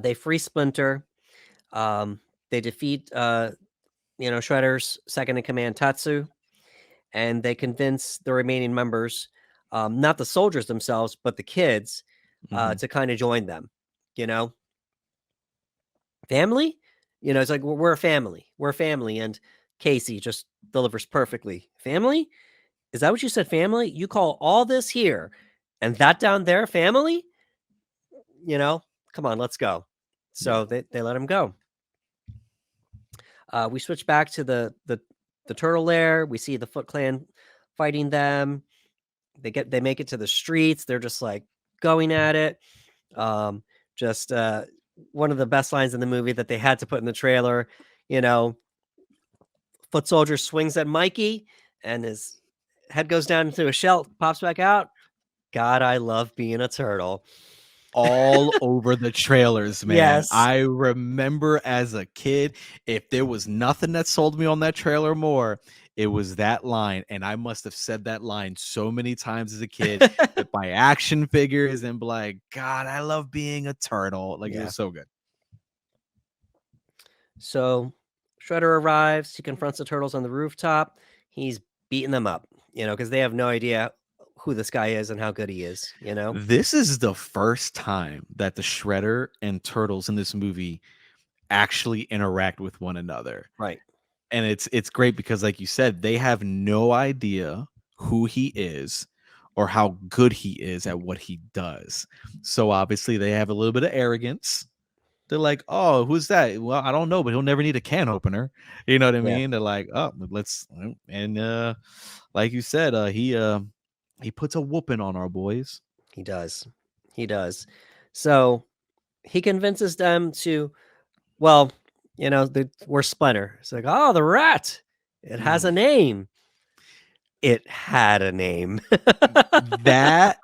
they free Splinter. Um, they defeat, Shredder's second in command, Tatsu, and they convince the remaining members, not the soldiers themselves, but the kids, Mhm. to kind of join them. You know, family. It's like we're a family. We're a family, and Casey just delivers perfectly. Family? Is that what you said? Family? You call all this here and that down there family? You know, come on, let's go. Yeah. So they let him go. We switch back to the turtle lair. We see the Foot Clan fighting them. They make it to the streets. They're just like going at it. Um, just one of the best lines in the movie that they had to put in the trailer. You know, Foot Soldier swings at Mikey, and his head goes down into a shell, pops back out. God, I love being a turtle. All over the trailers, man. Yes. I remember as a kid, if there was nothing that sold me on that trailer more, it was that line. And I must have said that line so many times as a kid with my action figures and be like, God, I love being a turtle. Like it Yeah. was so good. So Shredder arrives. He confronts the turtles on the rooftop. He's beating them up, because they have no idea who this guy is and how good he is. This is the first time that the Shredder and Turtles in this movie actually interact with one another. Right. And it's great because like you said, they have no idea who he is or how good he is at what he does. So obviously they have a little bit of arrogance. They're like, "Oh, who's that? Well, I don't know, but he'll never need a can opener." You know what I Yeah. mean? They're like, "Oh, let's," and like you said, he puts a whooping on our boys. He does. He does. So he convinces them to, well, we're Splinter. It's like, oh, the rat. It has Mm. a name. It had a name. That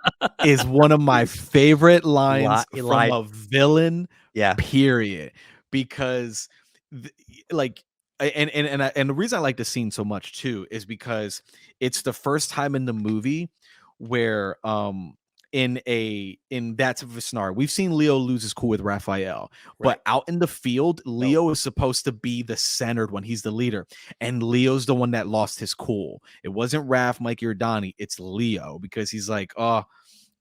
is one of my favorite lines He from lied. a villain, Yeah. period. Because, th- like, and the reason I like the scene so much too is because it's the first time in the movie where in that type of a scenario we've seen Leo lose his cool with Raphael, Right. but out in the field No. Leo is supposed to be the centered one. He's the leader, and Leo's the one that lost his cool. It wasn't Raph, Mikey, or Donnie. It's Leo because he's like, "Oh,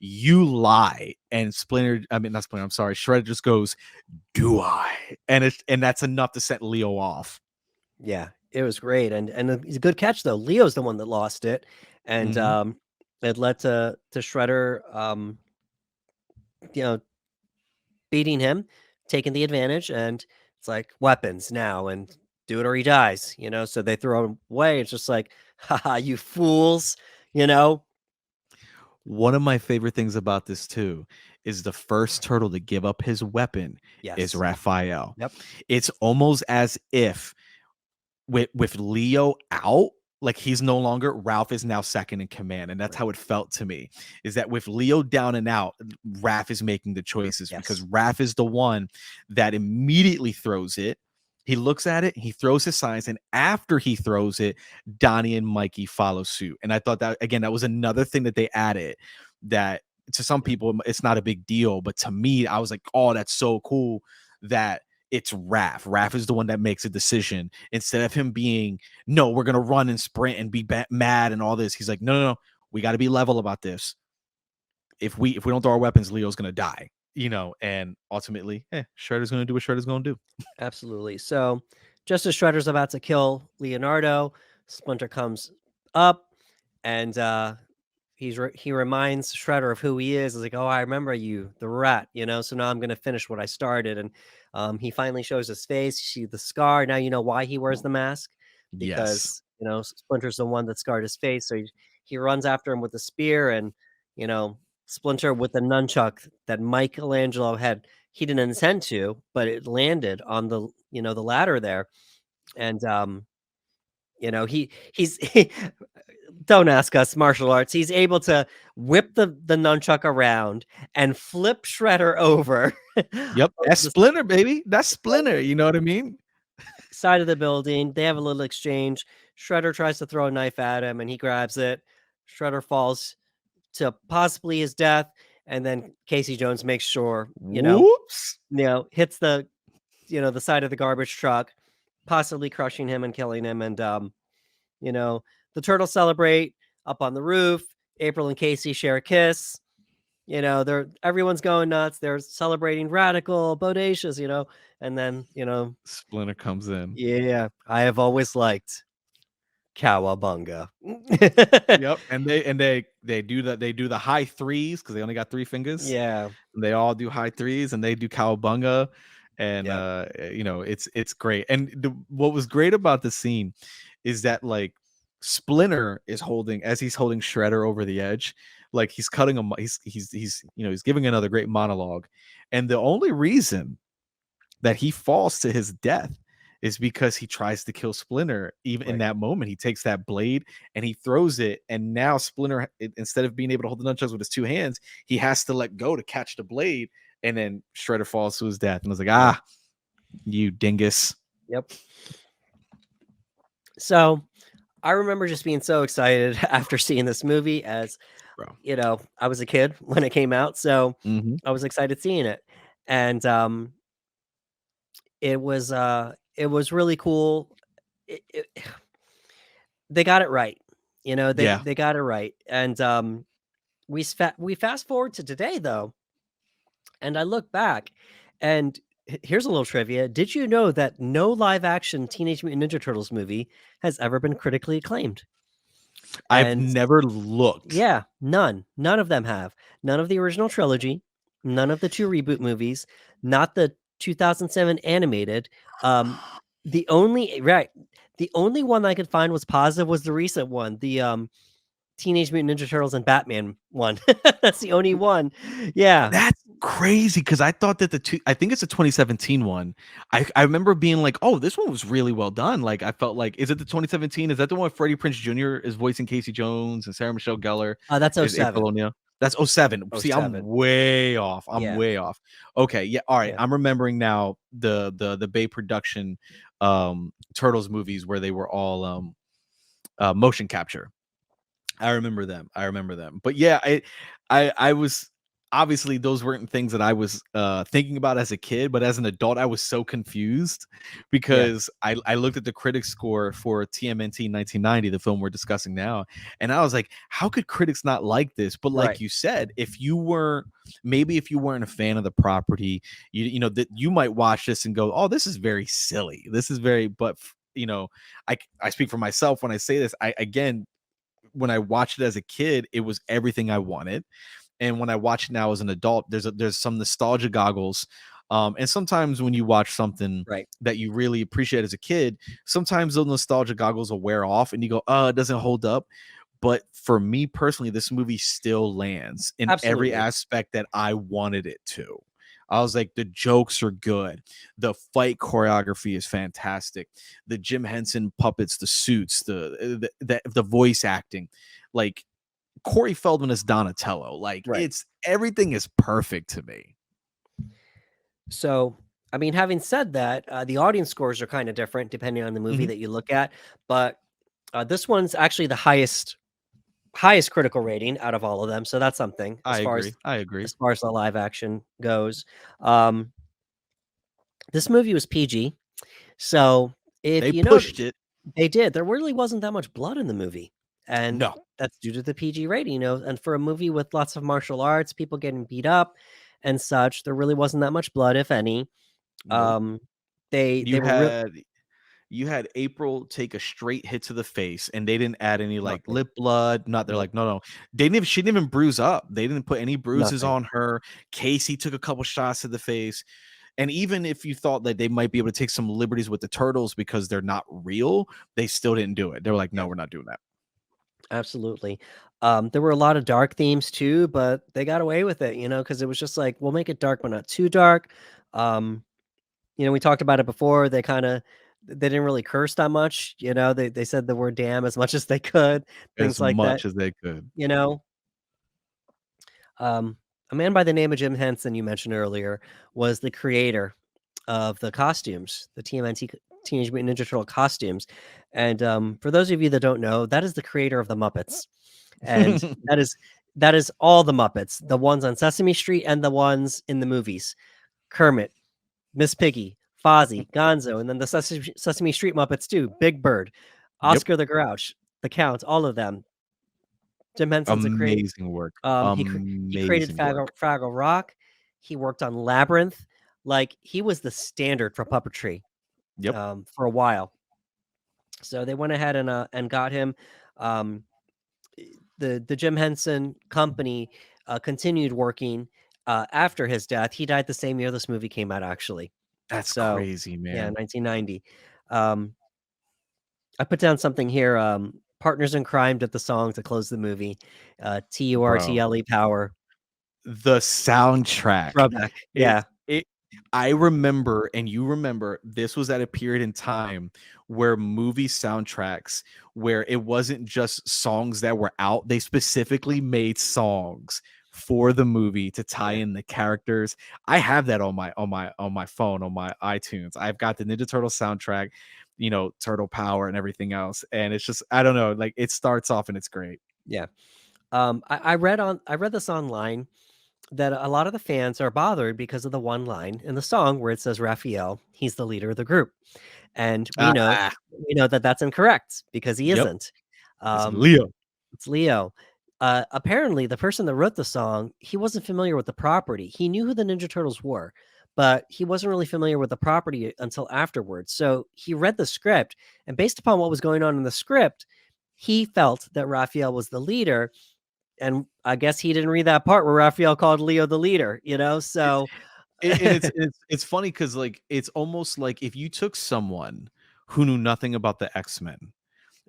you lie." And Splinter, I mean, not Splinter, I'm sorry, Shredder just goes, "Do I?" And that's enough to set Leo off. Yeah. It was great. And it's a good catch though. Leo's the one that lost it. And Mhm. it led to Shredder you know, beating him, taking the advantage, and it's like weapons now and do it or he dies. So they throw him away. It's just like, haha, you fools. One of my favorite things about this too is the first turtle to give up his weapon is Yes. Raphael. Yep. It's almost as if with Leo out, like he's no longer, Ralph is now second in command. And that's Right. how it felt to me. Is that with Leo down and out, Raph is making the choices because Yes. Raph is the one that immediately throws it. He looks at it, he throws his signs, and after he throws it, Donnie and Mikey follow suit. And I thought that again, that was another thing that they added that to some people it's not a big deal, but to me, I was like, oh, that's so cool that it's Raph. Raph is the one that makes a decision instead of him being, no, we're gonna run and sprint and be mad and all this. He's like, no, no, no, we got to be level about this. If we don't throw our weapons, Leo's gonna die. And ultimately, Shredder's gonna do what Shredder's gonna do. Absolutely. So just as Shredder's about to kill Leonardo, Splinter comes up and he reminds Shredder of who he is. He's like, "Oh, I remember you, the rat. So now I'm gonna finish what I started." And he finally shows his face. You see the scar. Now you know why he wears the mask Yes. because Splinter's the one that scarred his face. So he runs after him with the spear, and you know Splinter with the nunchuck that Michelangelo had. He didn't intend to, but it landed on the ladder there, and he's don't ask us martial arts. He's able to whip the nunchuck around and flip Shredder over Yep. over That's the Splinter, baby. That's Splinter. You know what I mean? side of the building. They have a little exchange. Shredder tries to throw a knife at him, and he grabs it. Shredder falls to possibly his death, and then Casey Jones makes sure, Whoops. hits the side of the garbage truck, possibly crushing him and killing him. And You know, the turtles celebrate up on the roof. April and Casey share a kiss. Everyone's going nuts. They're celebrating radical, bodacious. And then, Splinter comes in. yeah, I have always liked cowabunga. Yep. And they do the high threes because they only got three fingers. Yeah, They all do high threes and they do cowabunga. And yeah, it's great. And what was great about the scene is that like Splinter is holding as he's holding Shredder over the edge, like he's cutting him. He's giving another great monologue, and the only reason that he falls to his death is because he tries to kill Splinter. Even in Right. that moment, he takes that blade and he throws it, and now Splinter, instead of being able to hold the nunchucks with his two hands, he has to let go to catch the blade, and then Shredder falls to his death. And I was like, Right. ah, you dingus. Yep. So I remember just being so excited after seeing this movie, as Bro. I was a kid when it came out, so Hmm. I was excited seeing it. And it was really cool. It They got it right. Yeah. They got it right. And we fast forward to today though, and I look back, and here's a little trivia. Did you know that no live action Teenage Mutant Ninja Turtles movie has ever been critically acclaimed? I've And never looked. yeah, none. None of them have. None of the original trilogy, none of the 2 reboot movies, not the 2007 animated. Um, the only one I could find was positive was the recent one, the, Teenage Mutant Ninja Turtles and Batman one. That's the only one. Yeah. That's crazy because I thought that I think it's a 2017 one. I remember being like, "Oh, this one was really well done." Like I felt like, is it the 2017? Is that the one with Freddie Prinze Jr. is voicing Casey Jones and Sarah Michelle Gellar That's is April 07. O'Neil? That's '07. Oh See, I'm 07. way off. I'm Yeah, way off. Okay, yeah, all right. yeah, I'm remembering now the Bay production Turtles movies where they were all motion capture. I remember them. I remember them. But yeah, I was obviously those weren't things that I was thinking about as a kid, but as an adult, I was so confused yeah. because I looked at the critic score for TMNT 1990, the film we're discussing now, and I was like, how could critics not like this? But like Right. you said, if you weren't maybe if you weren't a fan of the property, you know that you might watch this and go, oh, this is very silly. This is very, but you know, I speak for myself when I say this. I again when I watched it as a kid, it was everything I wanted. And when I watch it now as an adult, there's some nostalgia goggles. And sometimes when you watch something Right. that you really appreciate as a kid, sometimes those nostalgia goggles will wear off and you go, oh, it doesn't hold up. But for me personally, this movie still lands in every Absolutely. aspect that I wanted it to. I was like, the jokes are good. The fight choreography is fantastic. The Jim Henson puppets, the suits, the voice acting, like Corey Feldman as Donatello. Like Right. it's everything is perfect to me. So, I mean, having said that, the audience scores are kind of different depending on the movie Mhm. that you look at, but this one's actually the highest critical rating out of all of them. So that's something I agree. I agree. as far as the live action goes. Um, this movie was PG. So if They you know, pushed it. they did. There really wasn't that much blood in the movie, and No. that's due to the PG rating. And for a movie with lots of martial arts, people getting beat up and such, there really wasn't that much blood, if any. Nope. Um, they You were real had you had April take a straight hit to the face, and they didn't add any like nothing, lip blood. Not they're nope, like, no, no. They didn't. She didn't even bruise up. They didn't put any bruises nothing. on her. Casey took a couple shots to the face. And even if you thought that they might be able to take some liberties with the turtles because they're not real, they still didn't do it. They were like, no, Yeah, we're not doing that. absolutely. There were a lot of dark themes too, but they got away with it, because it was just like, we'll make it dark, but not too dark. Um, we talked about it before. They didn't really curse that much. They said the word damn as much as they could, things As like that. much as they could. You know, a man by the name of Jim Henson, you mentioned earlier, was the creator of the costumes, the TMNT Teenage Mutant Ninja Turtle costumes. And for those of you that don't know, that is the creator of the Muppets, and that is all the Muppets, the ones on Sesame Street and the ones in the movies: Kermit, Miss Piggy, Fozzie, Gonzo, and then the Sesame Street Muppets too: Big Bird, Yep. Oscar the Grouch, the Count, all of them. Jim Henson's a create. Amazing work. He created Amazing work. Fraggle Rock. He worked on Labyrinth. Like, he was the standard for puppetry Yep. for a while. So they went ahead and got him. Um, the Jim Henson Company continued working after his death. He died the same year this movie came out, actually. That's So crazy, yeah, man. 1990. Um, I put down something here. Partners in Crime did the song to close the movie. Bro. TURTLE Power The soundtrack. throwback. It Yeah, it I remember, and you remember, this was at a period in time where movie soundtracks, where it wasn't just songs that were out, they specifically made songs for the movie to tie Yeah. in the characters. I have that on my phone, on my iTunes. I've got the Ninja Turtle soundtrack, Turtle Power and everything else. And it's just, I don't know, like it starts off and it's great. Yeah. I read this online that a lot of the fans are bothered because of the one line in the song where it says Raphael, he's the leader of the group. And Ah, we know that that's incorrect because he yep. isn't. It's Um, Leo. it's Leo. Apparently, the person that wrote the song, he wasn't familiar with the property. He knew who the Ninja Turtles were, but he wasn't really familiar with the property until afterwards. So he read the script, and based upon what was going on in the script, he felt that Raphael was the leader. And I guess he didn't read that part where Raphael called Leo the leader, So And it's funny because like it's almost like if you took someone who knew nothing about the X-Men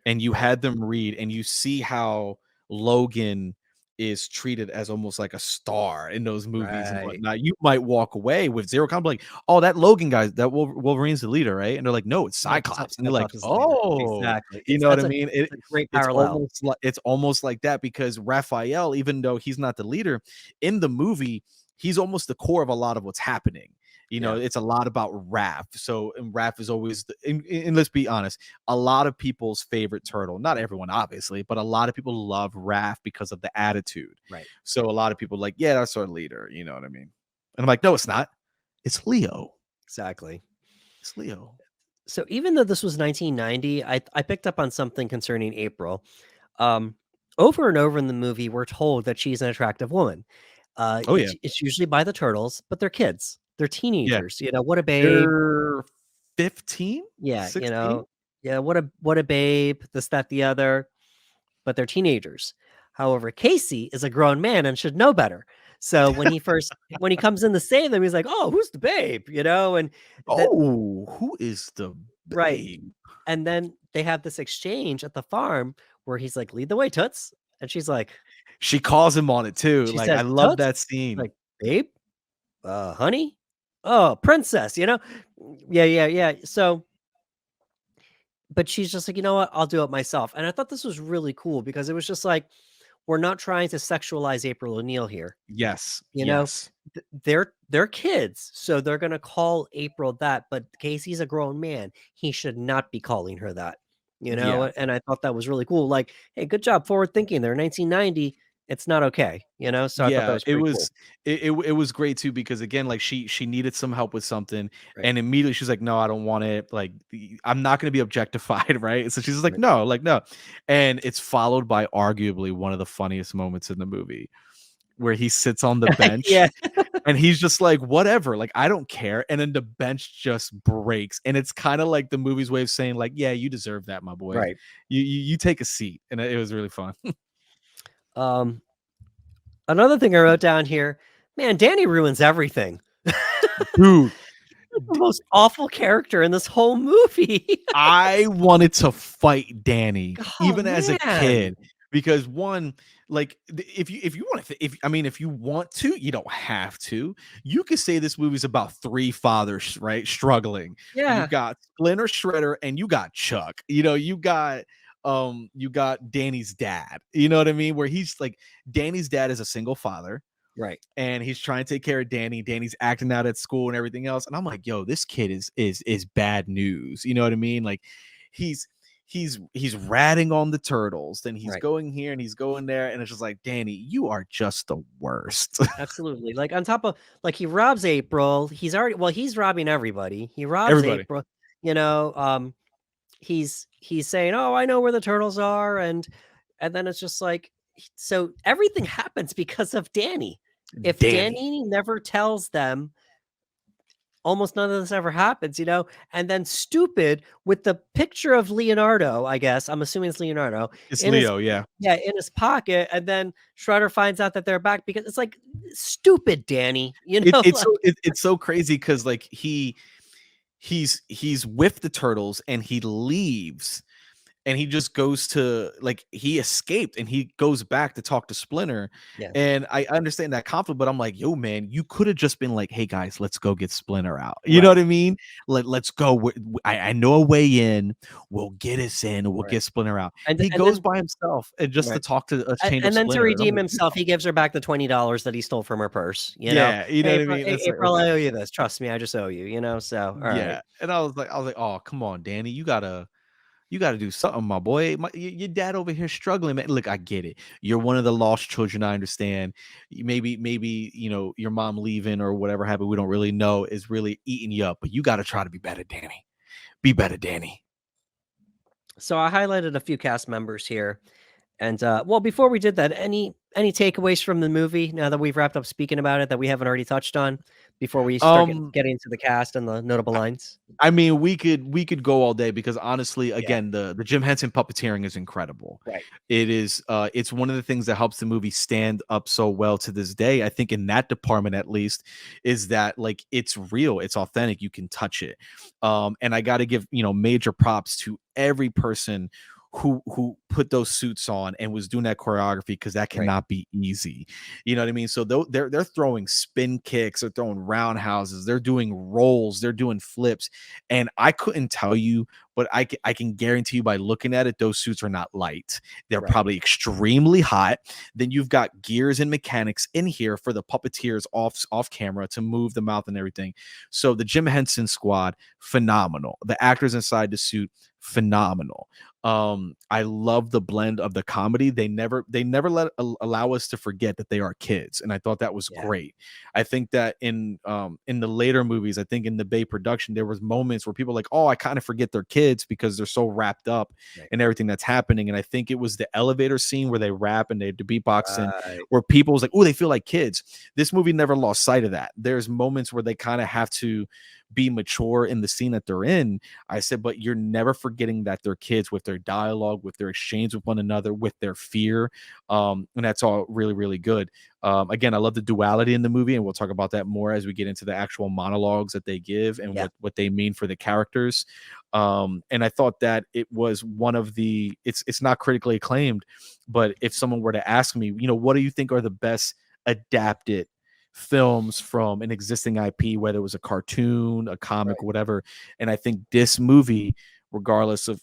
and you right, had them read and you see how Logan is treated as almost like a star in those movies and right. whatnot, you might walk away with zero comment, like, oh, that Logan guy, that Wolverine's the leader, right? And they're like, no, it's No, Cyclops. And you're like, Cyclops is the leader. oh, Exactly. you It's know what I that's a mean? it's a great parallel. It's almost like that because Raphael, even though he's not the leader in the movie, he's almost the core of a lot of what's happening. Yeah, It's a lot about Raph. So, and Raph is always, and let's be honest, a lot of people's favorite turtle. Not everyone, obviously, but a lot of people love Raph because of the attitude. right. So a lot of people like, yeah, that's our leader. You know what I mean? And I'm like, no, it's not. It's Leo. Exactly. It's Leo. So even though this was 1990, I picked up on something concerning April. Um, Over and over in the movie, we're told that she's an attractive woman. Oh yeah, It's usually by the turtles, but they're kids. They're yeah. teenagers. What a babe. They're 15, Yeah, 16. yeah, what a babe. This, that, the other. But they're teenagers. However, Casey is a grown man and should know better. So when he comes in to save them, he's like, "Oh, who's the babe?" And that Oh, who is the right. babe? And then they have this exchange at the farm where he's like, "Lead the way, Toots." And She calls him on it too. she Like I says, love "Toots?" that He's scene. like, "Babe? Honey? Oh, princess," Yeah, yeah, yeah. So, but she's just like, "You know what? I'll do it myself." And I thought this was really cool because it was just like, we're not trying to sexualize April O'Neil here. Yes, You know, yes, they're kids, so they're gonna call April that, but Casey's a grown man. He should not be calling her that, yeah. and I thought that was really cool. Like, hey, good job forward thinking there. 1990, it's not okay. So I thought that Yeah, was pretty cool. it was great too because again, like she needed some help with something, Right, and immediately she's like, "No, I don't want it. Like, I'm not going to be objectified, right?" So she's just like, right. "No, like no," and it's followed by arguably one of the funniest moments in the movie where he sits on the bench Yeah, and he's just like, "Whatever, like I don't care," and then the bench just breaks, and it's kind of like the movie's way of saying, like, "Yeah, you deserve that, my boy. right. You take a seat," and it was really fun. Um, Another thing I wrote down here, man, Danny ruins everything. Dude, The most awful character in this whole movie. I wanted to fight Danny Oh, even as a man. kid because one, like if you want to if I mean if you want to, you don't have to. You could say this movie's about three fathers, right? Struggling. You Yeah, got Splinter, Shredder, and you got Chuck. You got Danny's dad. You know what I mean? Where he's like Danny's dad is a single father right, and he's trying to take care of Danny. Danny's acting out at school and everything else. And I'm like, yo, this kid is bad news. You know what I mean? Like he's he's ratting on the turtles, then he's right. going here and he's going there, and it's just like, Danny, you are just the worst. Absolutely. Like on top of like he robs April. He's robbing everybody. He robs Everybody. April, you know, he's saying, "Oh, I know where the turtles are," and then it's just like so everything happens because of Danny. If Danny. Danny never tells them, almost none of this ever happens. And then stupid with the picture of Leonardo, I guess, I'm assuming it's Leonardo, It's in his Leo, yeah. yeah, in his pocket, and then Shredder finds out that they're back because it's like, stupid Danny, like It's so crazy because like he's with the turtles and he leaves and he just goes to like he escaped and he goes back to talk to Splinter. Yeah. And I understand that conflict, but I'm like, yo, man, you could have just been like, hey guys, let's go get Splinter out. You know Right. what I mean? Let's go. I know a way in. We'll get us in. We'll Right. get Splinter out. And He and goes then by himself and just to right. talk to a chain of And then to Splinter. And I'm redeem like, himself, he gives her back the $20 that he stole from her purse, you know? yeah, you know "Hey, what I April mean? hey, It's like, April, I okay. owe you this. Trust me, I just owe you," you know? So, alright. Yeah. And I was like, oh, come on, Danny. You gotta do something, my boy. Your dad over here struggling, man. Look, I get it. You're one of the lost children. I understand. Maybe your mom leaving or whatever happened. We don't really know is really eating you up. But you got to try to be better, Danny. Be better, Danny. So I highlighted a few cast members here. And, well, before we did that, any takeaways from the movie now that we've wrapped up speaking about it that we haven't already touched on before we start Um, getting into the cast and the notable lines? I mean, we could go all day because honestly, Yeah. again, the Jim Henson puppeteering is incredible. Right. It's one of the things that helps the movie stand up so well to this day. I think in that department at least is that like it's real, it's authentic, you can touch it. And I got to give, major props to every person who put those suits on and was doing that choreography because that Right. cannot be easy. You know what I mean? So they're throwing spin kicks, they're throwing roundhouses, they're doing rolls, they're doing flips, and I couldn't tell you, but I can guarantee you by looking at it, those suits are not light. They're Right. probably extremely hot. Then you've got gears and mechanics in here for the puppeteers off camera to move the mouth and everything. So the Jim Henson squad, phenomenal. The actors inside the suit, phenomenal. I love the blend of the comedy. They never allow us to forget that they are kids, and I thought that was Yeah. great. I think that in the later movies, I think in the Bay production, there was moments where people were like, oh, I kind of forget they're kids because they're so wrapped up Right. in everything that's happening. And I think it was the elevator scene where they rap and they do beatboxing, Right. where people was like, oh, they feel like kids. This movie never lost sight of that. There's moments where they kind of have to be mature in the scene that they're in. I said, but you're never forgetting that they're kids with their dialogue, with their exchange with one another, with their fear. And that's all really, really good. Again, I love the duality in the movie, and we'll talk about that more as we get into the actual monologues that they give and Yeah. what they mean for the characters. And I thought that it was one of the it's not critically acclaimed, but if someone were to ask me, what do you think are the best adapted films from an existing IP, whether it was a cartoon, a comic, Right. whatever. And I think this movie, regardless of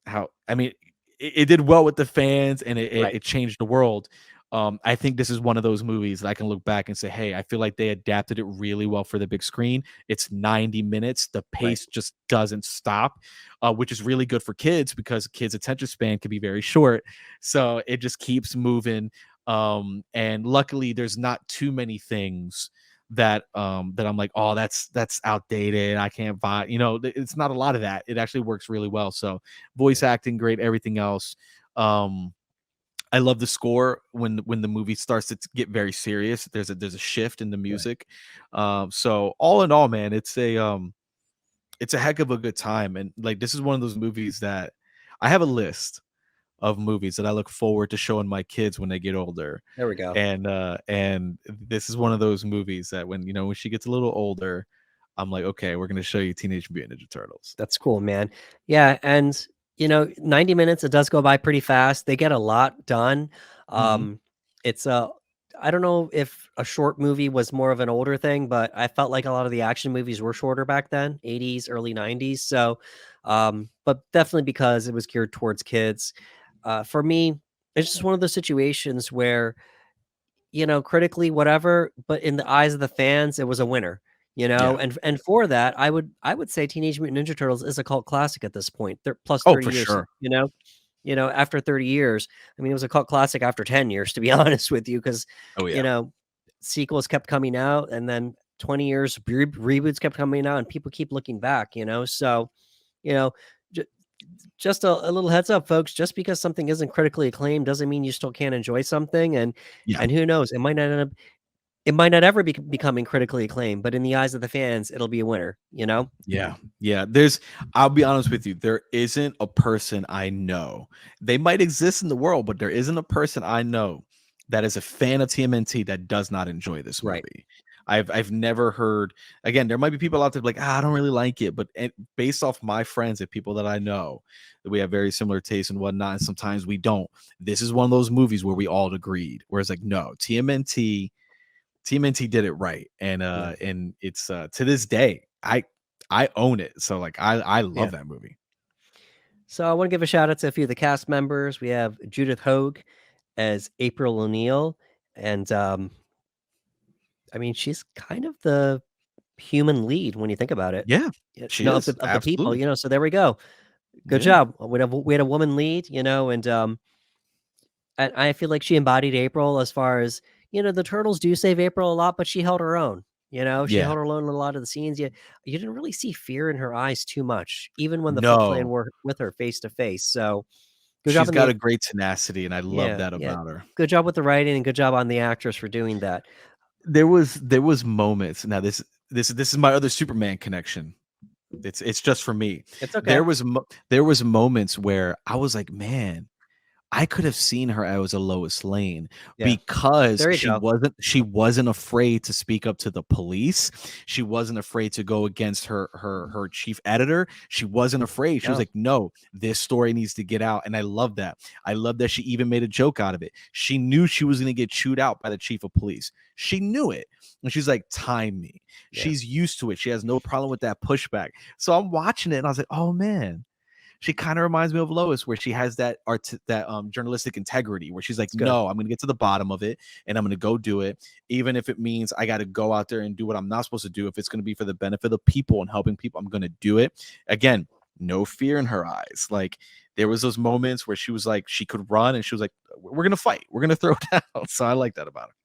how, I mean, it did well with the fans and it, it, Right. it changed the world. I think this is one of those movies that I can look back and say, hey, I feel like they adapted it really well for the big screen. It's 90 minutes. The Right. pace just doesn't stop, which is really good for kids because kids' attention span can be very short. So it just keeps moving. And luckily there's not too many things that I'm like, oh, that's outdated, I can't buy, it's not a lot of that. It actually works really well. So voice acting great, everything else. I love the score when the movie starts to get very serious. There's a shift in the Right. music. So all in all, man, it's a heck of a good time. And like this is one of those movies that I have a list of movies that I look forward to showing my kids when they get older. There we go. And this is one of those movies that when she gets a little older, I'm like, okay, we're gonna show you Teenage Mutant Ninja Turtles. That's cool, man. Yeah, and 90 minutes, it does go by pretty fast. They get a lot done. Hmm. It's I don't know if a short movie was more of an older thing, but I felt like a lot of the action movies were shorter back then, 80s, early 90s. So, but definitely because it was geared towards kids. For me, it's just one of those situations where critically whatever, but in the eyes of the fans, it was a winner, Yeah. and for that, I would say Teenage Mutant Ninja Turtles is a cult classic at this point. They're plus Oh, 30 for years, sure. after 30 years. I mean, it was a cult classic after 10 years, to be honest with you, because Oh you yeah. know, sequels kept coming out, and then 20 years reboots kept coming out, and people keep looking back, so, you know, j just a little heads up, folks, just because something isn't critically acclaimed doesn't mean you still can't enjoy something, Yeah. and who knows, it might not ever be becoming critically acclaimed, but in the eyes of the fans, it'll be a winner, you know? Yeah. Yeah. I'll be honest with you, there isn't a person I know. They might exist in the world, but there isn't a person I know that is a fan of TMNT that does not enjoy this Right. movie. I've never heard. Again, there might be people out there like, I don't really like it, but based off my friends and people that I know, that we have very similar tastes and whatnot, and sometimes we don't. This is one of those movies where we all agreed. Whereas like, no, TMNT did it right, Yeah. and it's to this day I own it. So like I love Yeah. that movie. So I want to give a shout out to a few of the cast members. We have Judith Hogue as April O'Neil, and I mean, she's kind of the human lead when you think about it. Yeah, You she know, is of the people. absolutely. You know, so there we go. Good Yeah, job. We had a woman lead. You know, and I feel like she embodied April as far as, you know, the turtles do save April a lot, but she held her own. You know, she yeah. held her own in a lot of the scenes. You didn't really see fear in her eyes too much, even when the Foot Clan No, were with her face to face. So good job she's in got the a great tenacity, and I love yeah, that yeah. about her. Good job with the writing and good job on the actress for doing that. There was moments. Now this is my other Superman connection. It's just for me. It's okay. There was moments where I was like, man, I could have seen her as a Lois Lane Yeah. because There you go. she wasn't afraid to speak up to the police. She wasn't afraid to go against her chief editor. She wasn't afraid. She was No. like, "No, this story needs to get out." And I love that. I love that she even made a joke out of it. She knew she was going to get chewed out by the chief of police. She knew it. And she's like, "Time me." Yeah. She's used to it. She has no problem with that pushback. So I'm watching it and I was like, "Oh man, she kind of reminds me of Lois, where she has that journalistic integrity, where she's like, It's good. no, I'm gonna get to the bottom of it and I'm gonna go do it, even if it means I got to go out there and do what I'm not supposed to do. If it's gonna be for the benefit of people and helping people, I'm gonna do it. Again, no fear in her eyes. Like there was those moments where she was like, she could run and she was like, we're gonna fight, we're gonna throw down. So I like that about her.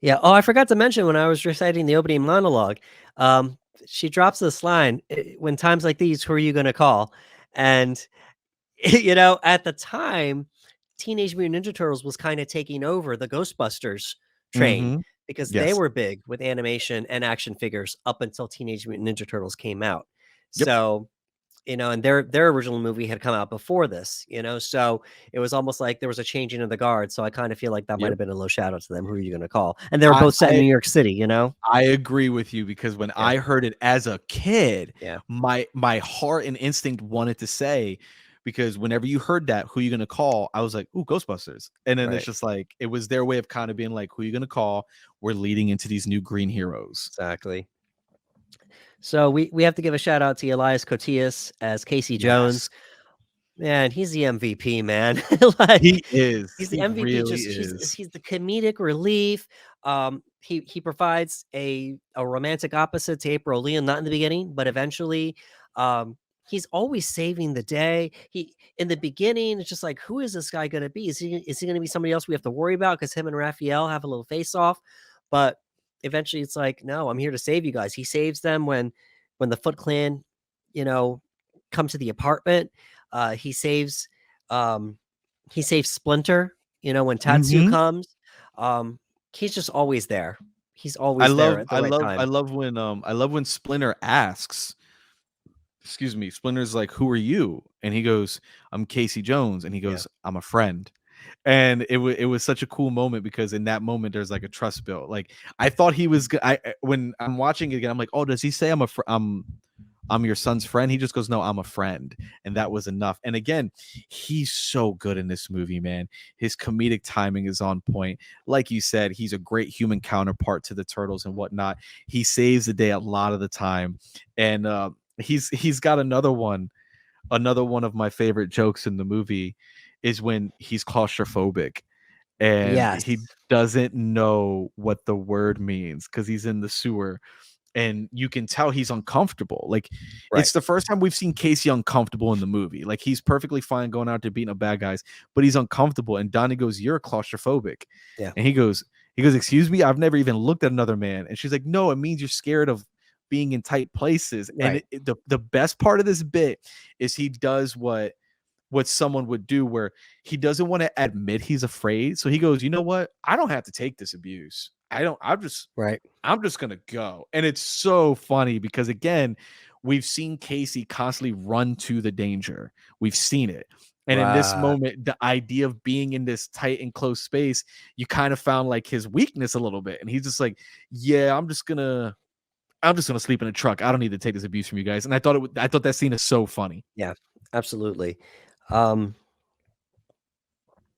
Yeah. Oh, I forgot to mention when I was reciting the opening monologue, she drops this line when times like these, who are you going to call? And, you know, at the time, Teenage Mutant Ninja Turtles was kind of taking over the Ghostbusters train Mm-hmm. because they Yes. were big with animation and action figures up until Teenage Mutant Ninja Turtles came out. Yep. So, you know, and their original movie had come out before this, you know, so it was almost like there was a changing of the guard. So I kind of feel like that might Yep. have been a low shout out to them. Who are you going to call? And they were I, both set in I New York City, you know? I agree with you because when Yeah. I heard it as a kid, Yeah. my heart and instinct wanted to say, because whenever you heard that, who you gonna call? I was like, ooh, Ghostbusters. And then it's Right. just like it was their way of kind of being like, who you gonna call? We're leading into these new green heroes. Exactly. So we have to give a shout out to Elias Cotillas as Casey Jones. Yes. Man, he's the MVP, man. Like He is. he's the He MVP. really Just is. he's the comedic relief. He provides a romantic opposite to April O'Neil, not in the beginning, but eventually. He's always saving the day. He in the beginning, it's just like, who is this guy gonna be? Is he gonna be somebody else we have to worry about? Because him and Raphael have a little face off. But eventually it's like, no, I'm here to save you guys. He saves them when the Foot Clan, you know, come to the apartment. He saves um he saves Splinter, you know, when Tatsu Mhm. comes. Um, he's just always there. He's always there at the right time. I love when Splinter asks, excuse me, Splinter's like, "Who are you?" And he goes, "I'm Casey Jones." And he Yeah. goes, "I'm a friend." And it was such a cool moment because in that moment there's like a trust built. Like I thought he was when I'm watching it again, I'm like, "Oh, does he say I'm your son's friend?" He just goes, "No, I'm a friend." And that was enough. And again, he's so good in this movie, man. His comedic timing is on point. Like you said, he's a great human counterpart to the turtles and whatnot. He saves the day a lot of the time. And he's got another one of my favorite jokes in the movie is when he's claustrophobic and Yes. he doesn't know what the word means because he's in the sewer, and you can tell he's uncomfortable. Like Right. it's the first time we've seen Casey uncomfortable in the movie. Like he's perfectly fine going out there beating up bad guys, but he's uncomfortable. And Donnie goes, "You're claustrophobic," Yeah. and he goes, "Excuse me, I've never even looked at another man." And she's like, "No, it means you're scared of being in tight places." And Right. the best part of this bit is he does what someone would do where he doesn't want to admit he's afraid. So he goes, "You know what? I don't have to take this abuse. I don't. Right. I'm just gonna go." And it's so funny because again, we've seen Casey constantly run to the danger. We've seen it. And in this Right. moment, the idea of being in this tight and close space, you kind of found like his weakness a little bit. And he's just like, yeah, I'm just gonna sleep in a truck. I don't need to take this abuse from you guys. And I thought that scene is so funny. Yeah, absolutely. Um,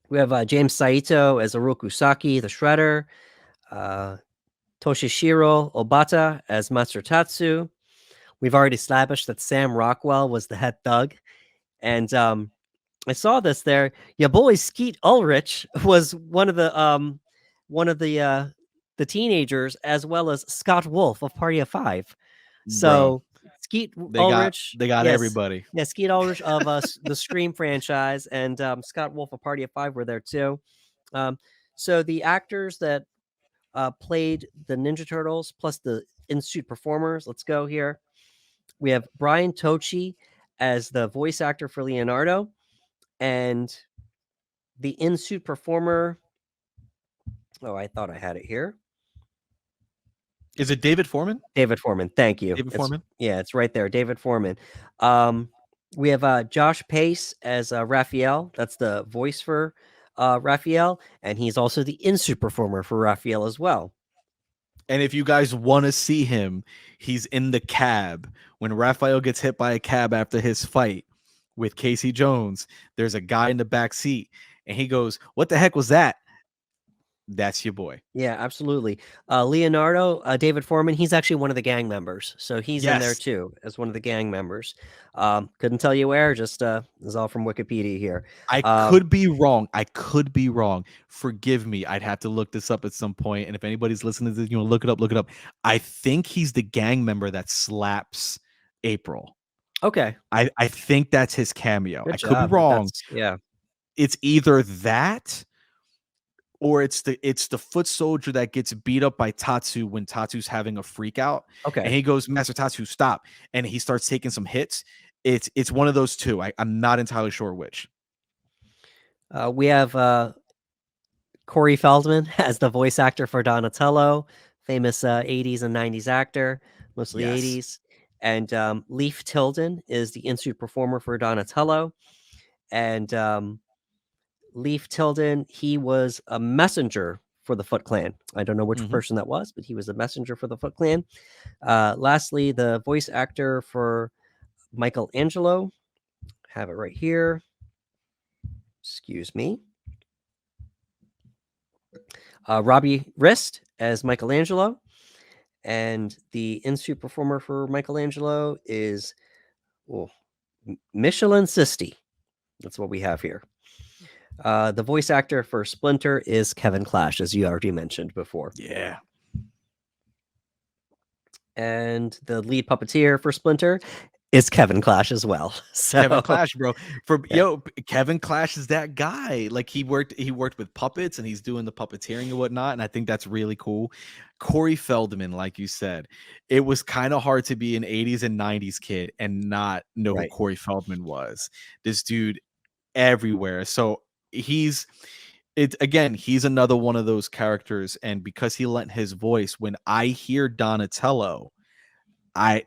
we have James Saito as Oroku Saki, the Shredder. Uh, Toshishiro Obata as Master Tatsu. We've already established that Sam Rockwell was the head thug. And I saw this there. Your boy Skeet Ulrich was one of the teenagers, as well as Scott Wolf of Party of Five. Bro, So Skeet Ulrich, they got yes, everybody. yeah, Skeet Ulrich of the Scream franchise, and Scott Wolf of Party of Five were there too. Um, so the actors that played the Ninja Turtles plus the in-suit performers. Let's go here. We have Brian Tochi as the voice actor for Leonardo, and the in-suit performer. Oh, I thought I had it here. Is it David Foreman? David Foreman. Thank you. David Foreman? Yeah, it's right there. David Foreman. We have Josh Pace as Raphael. That's the voice for Raphael, and he's also the in-suit performer for Raphael as well. And if you guys want to see him, he's in the cab. When Raphael gets hit by a cab after his fight with Casey Jones, there's a guy in the back seat, and he goes, "What the heck was that?" That's your boy. Yeah, absolutely. Leonardo, David Foreman, he's actually one of the gang members. So he's in there Yes. too as one of the gang members. Couldn't tell you where, just is all from Wikipedia here. I Um, could be wrong. I could be wrong. Forgive me. I'd have to look this up at some point. And if anybody's listening to this, you know, look it up, look it up. I think he's the gang member that slaps April. okay. I think that's his cameo. Good I could be job. wrong. That's yeah. It's either that or it's the foot soldier that gets beat up by Tatsu when Tatsu's having a freak out. Okay. And he goes, "Master Tatsu, stop." And he starts taking some hits. It's one of those two. I'm not entirely sure which. We have Corey Feldman as the voice actor for Donatello, famous 80s and 90s actor, mostly Yes. 80s. And Leif Tilden is the in-suit performer for Donatello. And Leif Tilden, he was a messenger for the Foot Clan. I don't know which Mhm. person that was, but he was a messenger for the Foot Clan. Lastly, the voice actor for Michelangelo, have it right here. Excuse me. Robbie Wrist as Michelangelo. And the in-suit performer for Michelangelo is Michelin Sisti. That's what we have here. The voice actor for Splinter is Kevin Clash, as you already mentioned before. Yeah. And the lead puppeteer for Splinter is Kevin Clash as well. So Kevin Clash, bro. yeah, Kevin Clash is that guy. Like he worked with puppets and he's doing the puppeteering and whatnot. And I think that's really cool. Corey Feldman, like you said, it was kind of hard to be an 80s and 90s kid and not know who right. Corey Feldman was. This dude everywhere. So he's another one of those characters. And because he lent his voice, when I hear Donatello,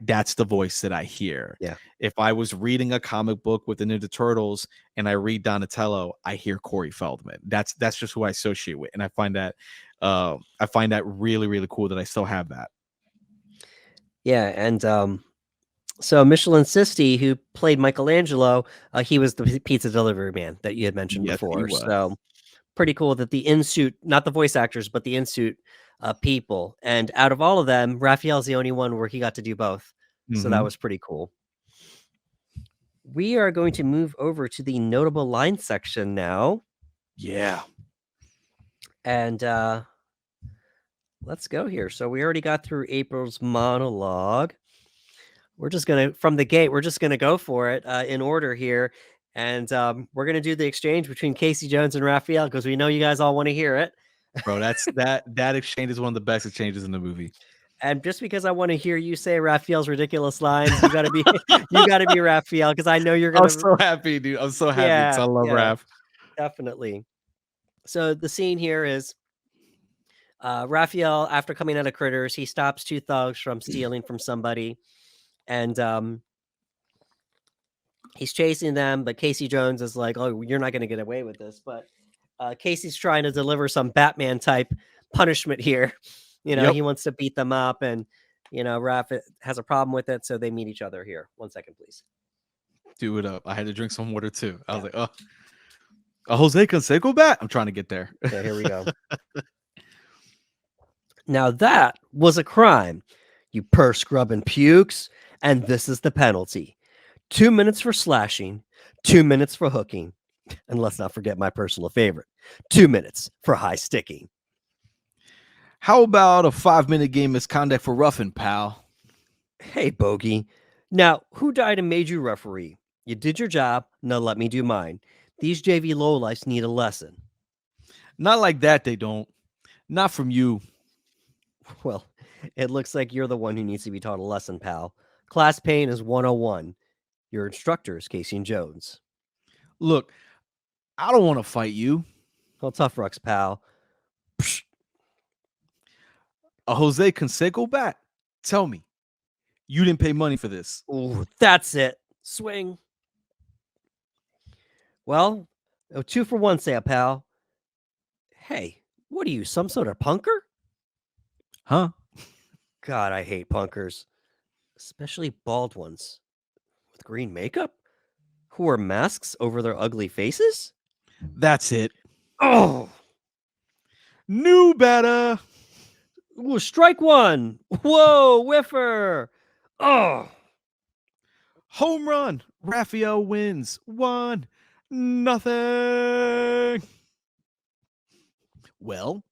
that's the voice that I hear. Yeah. If I was reading a comic book with the Ninja Turtles and I read Donatello, I hear Corey Feldman. That's just who I associate with, and I find that really really cool that I still have that. Yeah, and so Michelin Sisti, who played Michelangelo, he was the pizza delivery man that you had mentioned Yes, he before. was. So pretty cool that the in-suit, not the voice actors, but the in-suit people. And out of all of them, Raphael's the only one where he got to do both. So that Mhm. was pretty cool. We are going to move over to the notable line section now. Yeah. And let's go here. So we already got through April's monologue. We're just gonna from the gate. We're just gonna go for it in order here, and we're gonna do the exchange between Casey Jones and Raphael because we know you guys all want to hear it. Bro, that exchange is one of the best exchanges in the movie. And just because I want to hear you say Raphael's ridiculous lines, you gotta be you gotta be Raphael because I know you're I'm gonna. so happy, dude. I'm so happy because Yeah, I love yeah, Raph. definitely. So the scene here is Raphael, after coming out of Critters, he stops two thugs from stealing from somebody, and He's chasing them, but Casey Jones is like, "Oh, you're not going to get away with this." But Casey's trying to deliver some Batman type punishment here. Yep. He wants to beat them up, and Raph has a problem with it, so they meet each other here. 1 second, please. Do it up. I had to drink some water too. I was Yeah. like, oh, a Jose Canseco bat. I'm trying to get there. Yeah, here we go. Now that was a crime, you purse scrubbing pukes, and this is the penalty: 2 minutes for slashing, 2 minutes for hooking, and let's not forget my personal favorite: 2 minutes for high sticking. How about a 5-minute game misconduct for roughing, pal? Hey, Bogey. Now, who died and made you referee? You did your job, now let me do mine. These JV lowlifes need a lesson. Not like that, they don't. Not from you. Well, it looks like you're the one who needs to be taught a lesson, pal. Class pain is 101. Your instructor is Casey and Jones. Look, I don't want to fight you. Well, tough rucks, pal. Psh. A Jose Canseco bat? Tell me, you didn't pay money for this. Ooh, that's it. Swing. Well, 2 for 1, say a pal. Hey, what are you, some sort of punker? Huh? God, I hate punkers. Especially bald ones. With green makeup? Who wear masks over their ugly faces? That's it. Oh! New better. Ooh, strike one! Whoa, whiffer! Oh! Home run. Raphael wins. 1-0. Well,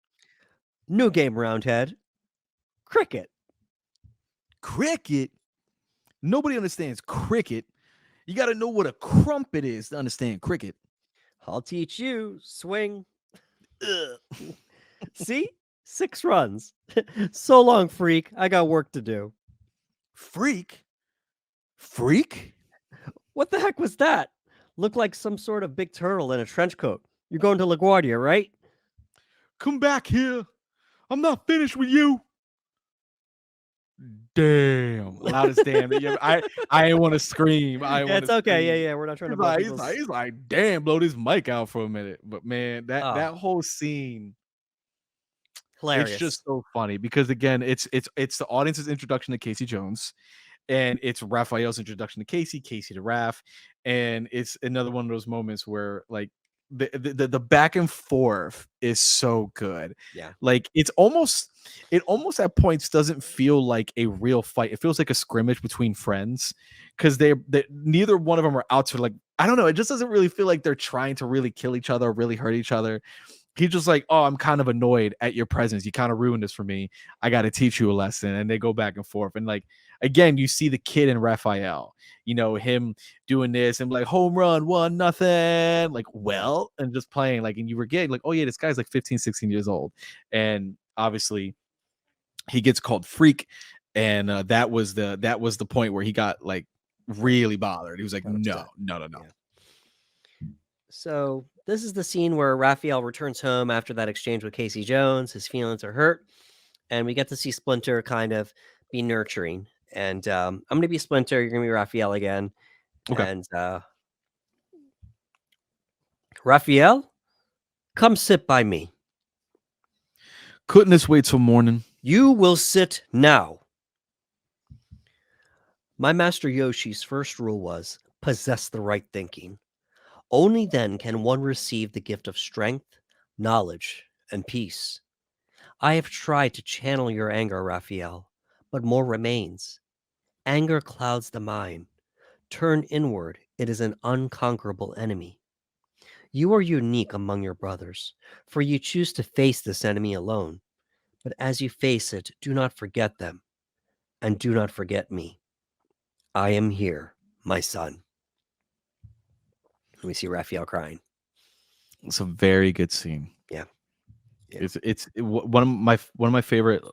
New game, Roundhead. Cricket. cricket. Nobody understands cricket. You got to know what a crumpet is to understand cricket. I'll teach you. Swing. See? 6 runs. So long, freak. I got work to do. Freak? Freak? What the heck was that? Looked like some sort of big turtle in a trench coat. You're going to LaGuardia, right? Come back here. I'm not finished with you. Damn. Loudest damn. I want to scream. It's okay. Yeah. We're not trying to blow He's like, damn, blow this mic out for a minute. But man, that whole scene, hilarious. it's just so funny because again, it's the audience's introduction to Casey Jones, and it's Raphael's introduction to Casey to Raph, and it's another one of those moments where like the back and forth is so good. Yeah. Like it almost at points doesn't feel like a real fight. It feels like a scrimmage between friends because they neither one of them are out to like, I don't know. It just doesn't really feel like they're trying to really kill each other or really hurt each other. He's just like, oh, I'm kind of annoyed at your presence. You kind of ruined this for me. I got to teach you a lesson. And they go back and forth. And like, again, you see the kid in Raphael, him doing this and like home run, 1-0, like, well, and just playing like, and you were getting like, oh yeah, this guy's like 15, 16 years old. And obviously he gets called freak. And that was the point where he got like really bothered. He was like, 100%. no. Yeah. So this is the scene where Raphael returns home after that exchange with Casey Jones. His feelings are hurt, and we get to see Splinter kind of be nurturing. And I'm going to be Splinter. You're going to be Raphael again. Okay. And Raphael, come sit by me. Couldn't this wait till morning? You will sit now. My master Yoshi's first rule was possess the right thinking. Only then can one receive the gift of strength, knowledge, and peace. I have tried to channel your anger, Raphael, but more remains. Anger clouds the mind. Turn inward, it is an unconquerable enemy. You are unique among your brothers, for you choose to face this enemy alone. But as you face it, do not forget them, and do not forget me. I am here, my son. We see Raphael crying. It's a very good scene. Yeah. One of my favorite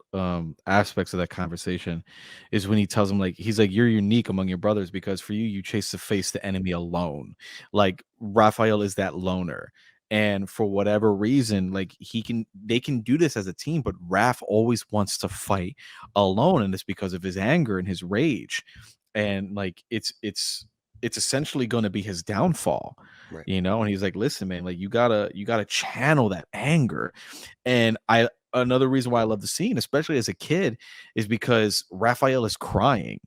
aspects of that conversation is when he tells him like he's like, you're unique among your brothers because for you chase to face the enemy alone. Like Raphael is that loner, and for whatever reason, like they can do this as a team, but Raph always wants to fight alone, and it's because of his anger and his rage. And like it's it's essentially going to be his downfall, Right. and he's like, listen, man, like you gotta channel that anger. And I another reason why I love the scene, especially as a kid, is because Raphael is crying.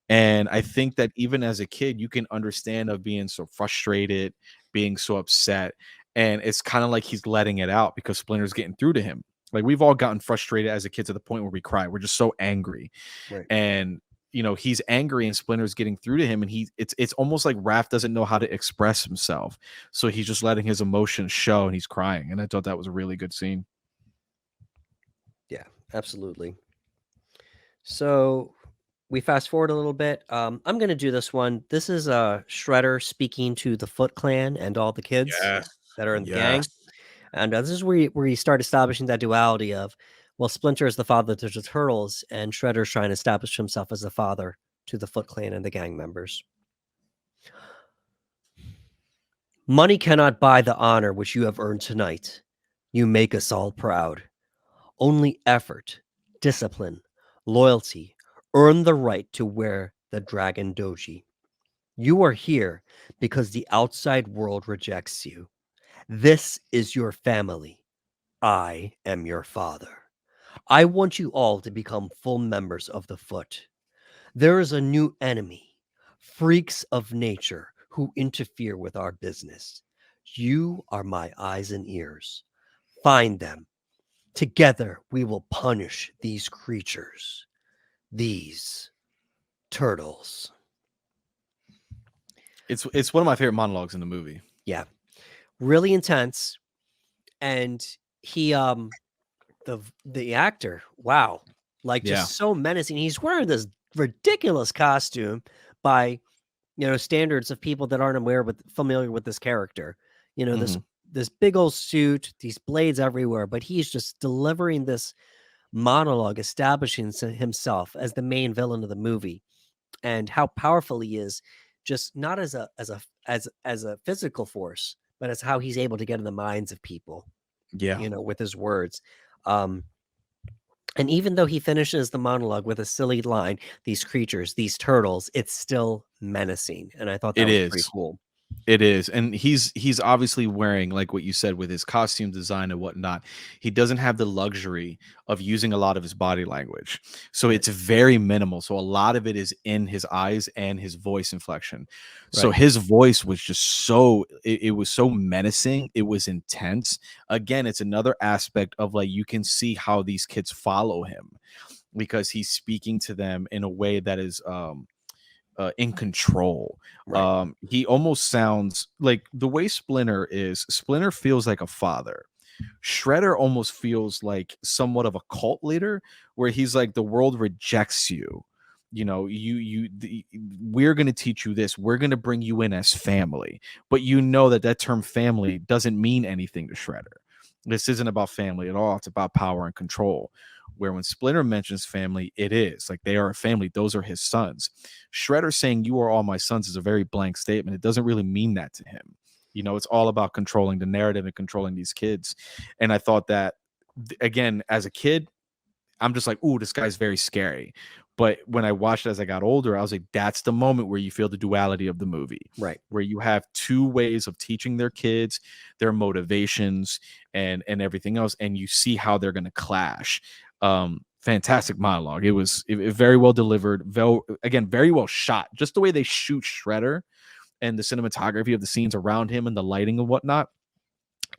And I think that even as a kid, you can understand of being so frustrated, being so upset. And it's kind of like he's letting it out because Splinter's getting through to him. Like we've all gotten frustrated as a kid to the point where we cry. We're just so angry. Right. And he's angry and Splinter's getting through to him, and it's almost like Raph doesn't know how to express himself. So he's just letting his emotions show and he's crying. And I thought that was a really good scene. Yeah, absolutely. So we fast forward a little bit. I'm going to do this one. This is Shredder speaking to the Foot Clan and all the kids Yes. that are in the Yes. gang. And this is where you start establishing that duality of, well, Splinter is the father to the Turtles, and Shredder's trying to establish himself as the father to the Foot Clan and the gang members. Money cannot buy the honor which you have earned tonight. You make us all proud. Only effort, discipline, loyalty earn the right to wear the Dragon Doji. You are here because the outside world rejects you. This is your family. I am your father. I want you all to become full members of the Foot. There is a new enemy, freaks of nature who interfere with our business. You are my eyes and ears. Find them. Together we will punish these creatures, these turtles. It's one of my favorite monologues in the movie. Yeah, really intense. And he, the actor, wow, like Yeah. just so menacing. He's wearing this ridiculous costume by standards of people that aren't familiar with this character. This Mhm. this big old suit, these blades everywhere, but he's just delivering this monologue, establishing himself as the main villain of the movie, and how powerful he is, just not as a physical force, but as how he's able to get in the minds of people, Yeah. with his words. Um, and even though he finishes the monologue with a silly line, "These creatures, these turtles," it's still menacing, and I thought that It was pretty is. cool. It is, and he's obviously wearing, like what you said, with his costume design and whatnot. He doesn't have the luxury of using a lot of his body language, so Right, it's very minimal. So a lot of it is in his eyes and his voice inflection. So right, his voice was just it was so menacing. It was intense. Again, it's another aspect of like you can see how these kids follow him because he's speaking to them in a way that is in control. right, He almost sounds like the way Splinter is. Splinter feels like a father. Shredder almost feels like somewhat of a cult leader, where he's like, the world rejects you. We're going to teach you this. We're going to bring you in as family, but that term family doesn't mean anything to Shredder. This isn't about family at all. It's about power and control. Where when Splinter mentions family, it is like they are a family. Those are his sons. Shredder saying "you are all my sons" is a very blank statement. It doesn't really mean that to him. It's all about controlling the narrative and controlling these kids. And I thought that again, as a kid, I'm just like, ooh, this guy's very scary. But when I watched it as I got older, I was like, that's the moment where you feel the duality of the movie, right. where you have two ways of teaching their kids, their motivations, and everything else, and you see how they're going to clash. Fantastic monologue. It very well delivered. Again, very well shot. Just the way they shoot Shredder and the cinematography of the scenes around him and the lighting and whatnot.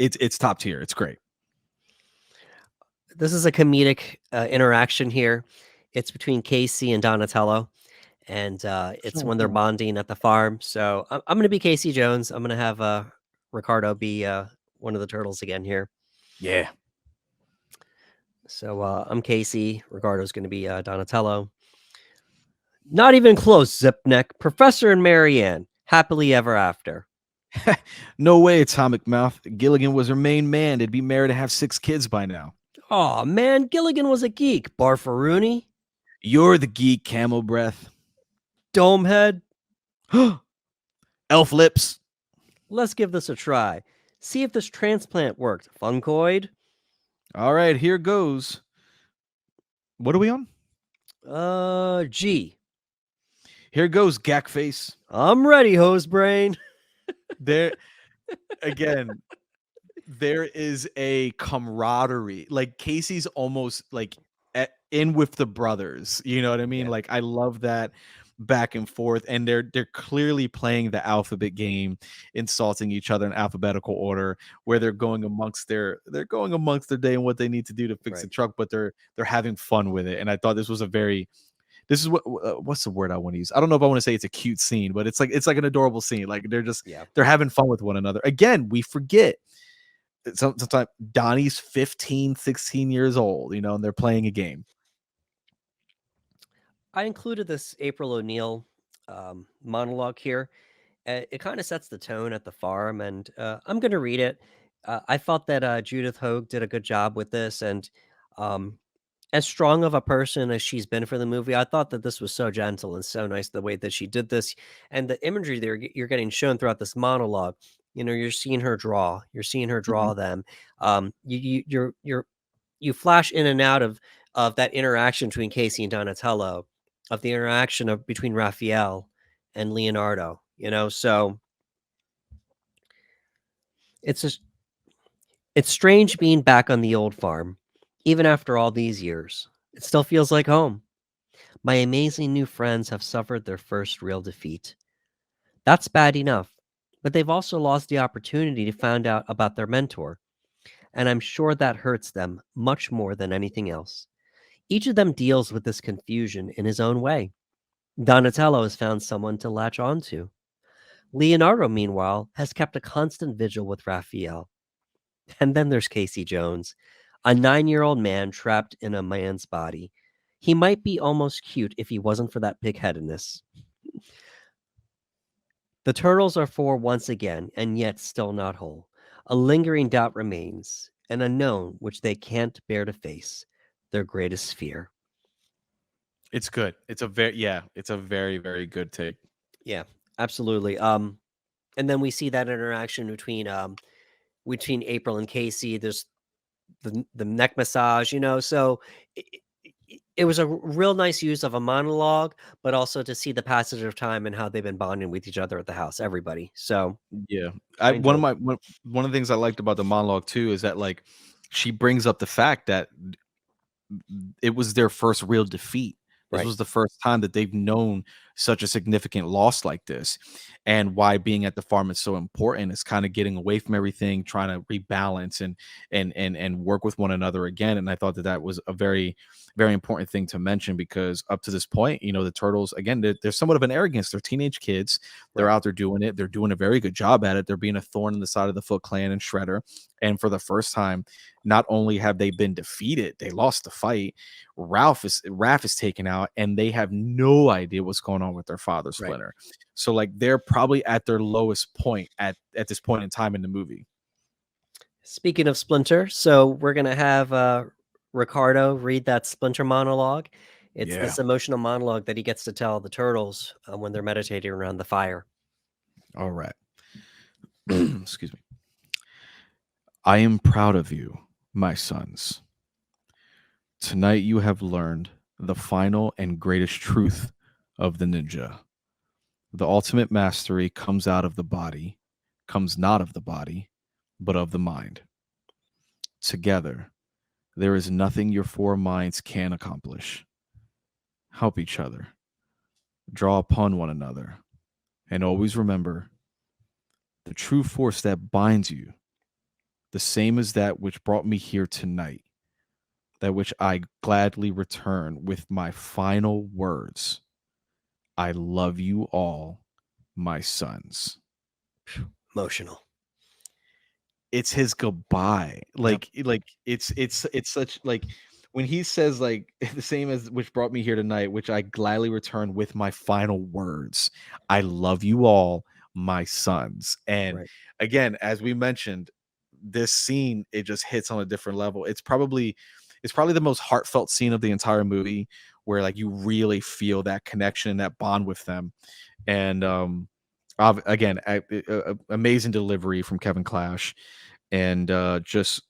It's top tier. It's great. This is a comedic interaction here. It's between Casey and Donatello, and it's when they're bonding at the farm. So I'm going to be Casey Jones. I'm going to have Ricardo be one of the turtles again here. Yeah. So I'm Casey. Ricardo's going to be Donatello. Not even close, Zipneck. Professor and Marianne, happily ever after. No way, Atomic Mouth. Gilligan was her main man. They'd be married and have 6 kids by now. Aw, man, Gilligan was a geek. Barfaroony, You're the geek, Camel Breath. Domehead. Elf Lips. Let's give this a try. See if this transplant worked. Funkoid. All right, here goes. What are we on? G. Here goes Gack Face. I'm ready, hose brain. There again, there is a camaraderie. Like Casey's almost like in with the brothers. You know what I mean? Yeah, Like I love that back and forth, and they're clearly playing the alphabet game, insulting each other in alphabetical order, where they're going amongst their day and what they need to do to fix the right. truck, but they're having fun with it. And I thought this was a very this is what's the word I want to use? I don't know if I want to say it's a cute scene, but it's like an adorable scene. Like Yeah. they're having fun with one another. Again, we forget sometimes Donnie's 15, 16 years old, and they're playing a game. I included this April O'Neil monologue here. It kind of sets the tone at the farm, and I'm going to read it. I thought that Judith Hogue did a good job with this, and um, as strong of a person as she's been for the movie, I thought that this was so gentle and so nice the way that she did this, and the imagery there you're getting shown throughout this monologue. You're seeing her draw. You're seeing her Mhm. draw them. You flash in and out of that interaction between Casey and Donatello, of the interaction of between Raphael and Leonardo. So it's just it's strange being back on the old farm, even after all these years. It still feels like home. My amazing new friends have suffered their first real defeat. That's bad enough, but they've also lost the opportunity to find out about their mentor, and I'm sure that hurts them much more than anything else. Each of them deals with this confusion in his own way. Donatello has found someone to latch onto. Leonardo, meanwhile, has kept a constant vigil with Raphael. And then there's Casey Jones, a 9-year-old man trapped in a man's body. He might be almost cute if he wasn't for that pigheadedness. The turtles are four once again, and yet still not whole. A lingering doubt remains, an unknown which they can't bear to face, their greatest fear. It's good. It's a very, very good take. Yeah, absolutely. And then we see that interaction between April and Casey. There's the neck massage, so it was a real nice use of a monologue, but also to see the passage of time and how they've been bonding with each other at the house, everybody. So Yeah. I enjoyed. One of the things I liked about the monologue too is that like she brings up the fact that it was their first real defeat. This Right, was the first time that they've known such a significant loss like this, and why being at the farm is so important is kind of getting away from everything, trying to rebalance and work with one another again. And I thought that that was a very, very important thing to mention because up to this point, the turtles again, they're somewhat of an arrogance. They're teenage kids. They're right, out there doing it. They're doing a very good job at it. They're being a thorn in the side of the Foot Clan and Shredder. And for the first time, not only have they been defeated, they lost the fight. Raph is taken out, and they have no idea what's going on with their father, right. Splinter. So like they're probably at their lowest point at this point in time in the movie. Speaking of Splinter, so we're gonna have Ricardo read that Splinter monologue. It's Yeah. this emotional monologue that he gets to tell the turtles when they're meditating around the fire. All right. Excuse me. I am proud of you, my sons. Tonight you have learned the final and greatest truth of the ninja. The ultimate mastery comes out of the body, comes not of the body, but of the mind. Together, there is nothing your four minds can accomplish. Help each other, draw upon one another, and always remember the true force that binds you, the same as that which brought me here tonight, that which I gladly return with my final words. I love you all, my sons. Emotional. It's his goodbye. Yep. Like it's such like when he says like the same as which brought me here tonight, which I gladly return with my final words. I love you all, my sons. And Right. again, as we mentioned, this scene it just hits on a different level. It's probably the most heartfelt scene of the entire movie where like you really feel that connection and that bond with them. And again, amazing delivery from Kevin Clash and just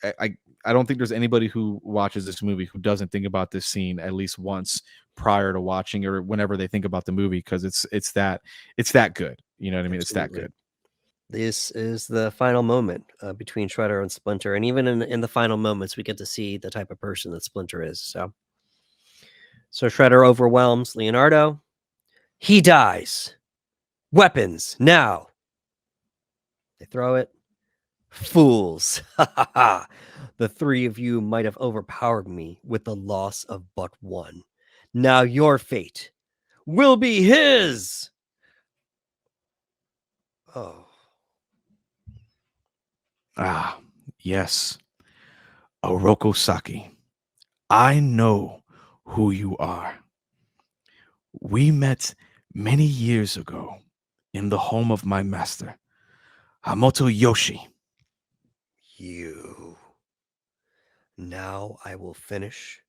I I don't think there's anybody who watches this movie who doesn't think about this scene at least once prior to watching or whenever they think about the movie, because it's that good. You know what I mean? It's that Absolutely. good. This is the final moment between Shredder and Splinter, and even in the final moments, we get to see the type of person that Splinter is. So Shredder overwhelms Leonardo. He dies. Weapons now. They throw it. Fools! Ha ha ha! The three of you might have overpowered me with the loss of but one. Now your fate will be his. Oh. Ah, yes. Oroko Saki. I know who you are. We met many years ago in the home of my master, Hamoto Yoshi. You. Now I will finish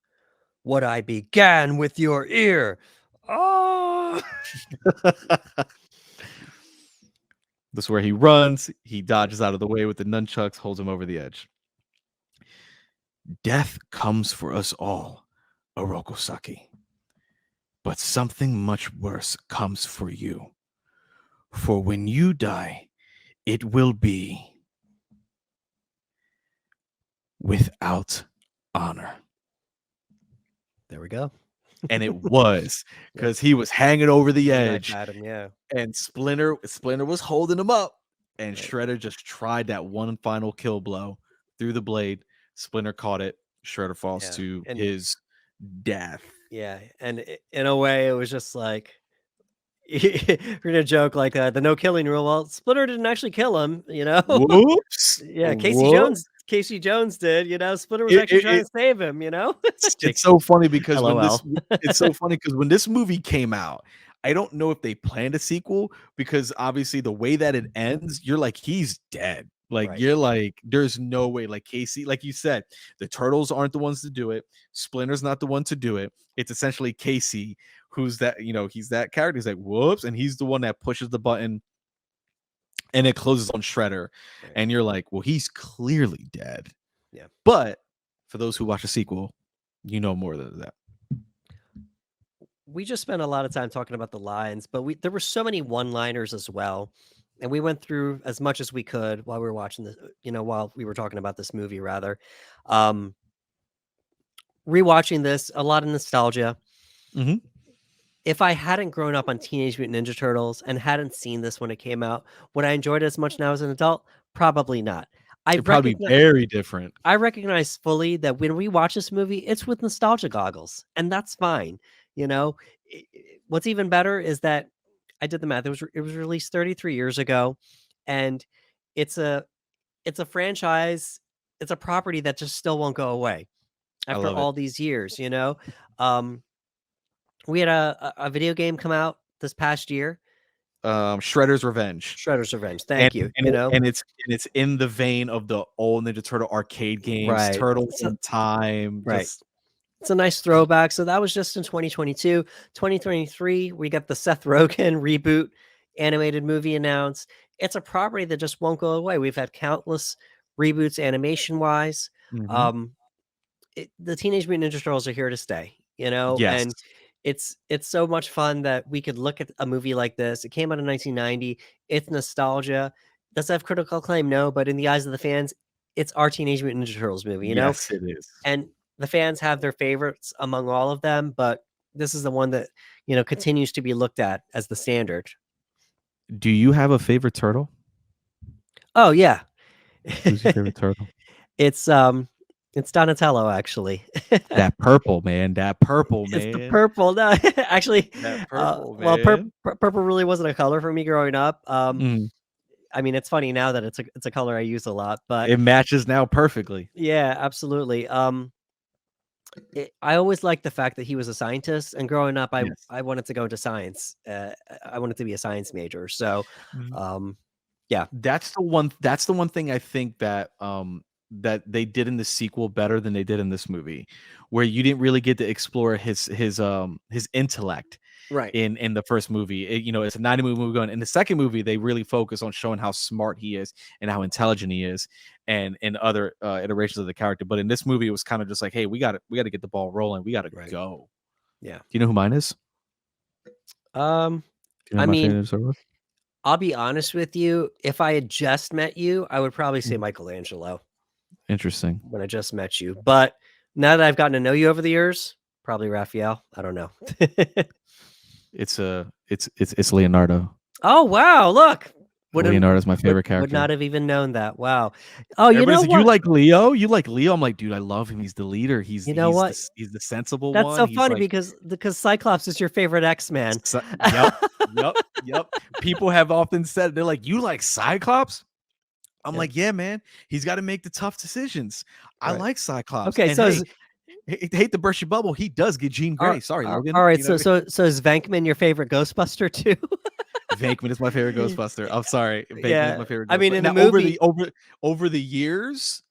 what I began with your ear. Oh. This is where he runs, he dodges out of the way with the nunchucks, holds him over the edge. Death comes for us all, Oroko Saki. But something much worse comes for you. For when you die, it will be without honor. There we go. And it was, because he was hanging over the edge, Back at him, yeah. and Splinter was holding him up, and Right. Shredder just tried that one final kill blow through the blade. Splinter caught it. Shredder falls to his death. Yeah, and in a way, it was just like we're gonna joke like the no killing rule. Well, Splinter didn't actually kill him, you know. Whoops! Yeah, Whoop. Casey Jones did. You know, Splinter was actually trying It, to save him. You know. it's so funny because LOL. when this movie came out, I don't know if they planned a sequel, because obviously the way that it ends, you're like, he's dead. Like, Right. you're like, there's no way. Like, Casey, like you said, the turtles aren't the ones to do it. Splinter's not the one to do it. It's essentially Casey, who's that, he's that character. He's like, whoops, and he's the one that pushes the button and it closes on Shredder. Right. And you're like, well, he's clearly dead. Yeah. But for those who watch a sequel, you know more than that. We just spent a lot of time talking about the lines, but there were so many one-liners as well, and we went through as much as we could while we were watching this. While we were talking about this movie, rather. Rewatching this, a lot of nostalgia. Mm-hmm. If I hadn't grown up on Teenage Mutant Ninja Turtles and hadn't seen this when it came out, would I enjoyed it as much now as an adult? Probably not. It'd probably be very different. I recognize fully that when we watch this movie, it's with nostalgia goggles, and that's fine. What's even better is that I did the math. It was released 33 years ago, and it's a franchise. It's a property that just still won't go away after all these years. We had a video game come out this past year. Shredder's Revenge. Thank you. And it's in the vein of the old Ninja Turtle arcade games, right. Turtles in Time. Right. It's a nice throwback. So that was just in 2022. 2023, we got the Seth Rogen reboot animated movie announced. It's a property that just won't go away. We've had countless reboots animation wise. Mm-hmm. The Teenage Mutant Ninja Turtles are here to stay, Yes. and it's so much fun that we could look at a movie like this. It came out in 1990. It's nostalgia. Does it have critical acclaim? No, but in the eyes of the fans, it's our Teenage Mutant Ninja Turtles movie, Yes, it is. And the fans have their favorites among all of them, but this is the one that, continues to be looked at as the standard. Do you have a favorite turtle? Oh, yeah. Who's your favorite turtle? It's Donatello, actually. That purple, man. It's the purple. No, actually, that purple, well, man. purple really wasn't a color for me growing up. I mean, it's funny now that it's a color I use a lot, but it matches now perfectly. Yeah, absolutely. I always liked the fact that he was a scientist, and growing up, I wanted to go into science. I wanted to be a science major. So, yeah, that's the one thing I think that that they did in the sequel better than they did in this movie, where you didn't really get to explore his intellect Right. in the first movie. It's a 90 movie going. In the second movie, they really focus on showing how smart he is and how intelligent he is, and in other iterations of the character. But in this movie, it was kind of just like, hey, we got to get the ball rolling. We got to Right. go. Yeah. Do you know who mine is? Um, Do you know I who my mean, favorite Star Wars? I'll be honest with you. If I had just met you, I would probably say Mhm. Michelangelo Interesting. when I just met you. But now that I've gotten to know you over the years, probably Raphael. I don't know. It's Leonardo. Oh wow! Look, wouldn't Leonardo's my favorite would not character. have even known that. Wow. Oh, you Everybody's know like, "You what? like Leo? You like Leo?" I'm like, "Dude, I love him. He's the leader. He's You know he's the what? s he's the sensible That's one. so He's funny like." because Cyclops is your favorite X-Man. Yep, yep, yep. People have often said, they're like, "You like Cyclops?" I'm Yeah, like, "Yeah, man. He's gotta make the tough decisions. I right. like Cyclops." Okay, And so hey, is hate to burst your bubble, he does get Jean Grey. Sorry, all Logan. right. You know what I So is Venkman your favorite Ghostbuster too? mean? Venkman is my favorite Ghostbuster. I'm sorry. Venkman is Yeah, my favorite I mean, Ghostbuster. in the Now movie, over the years,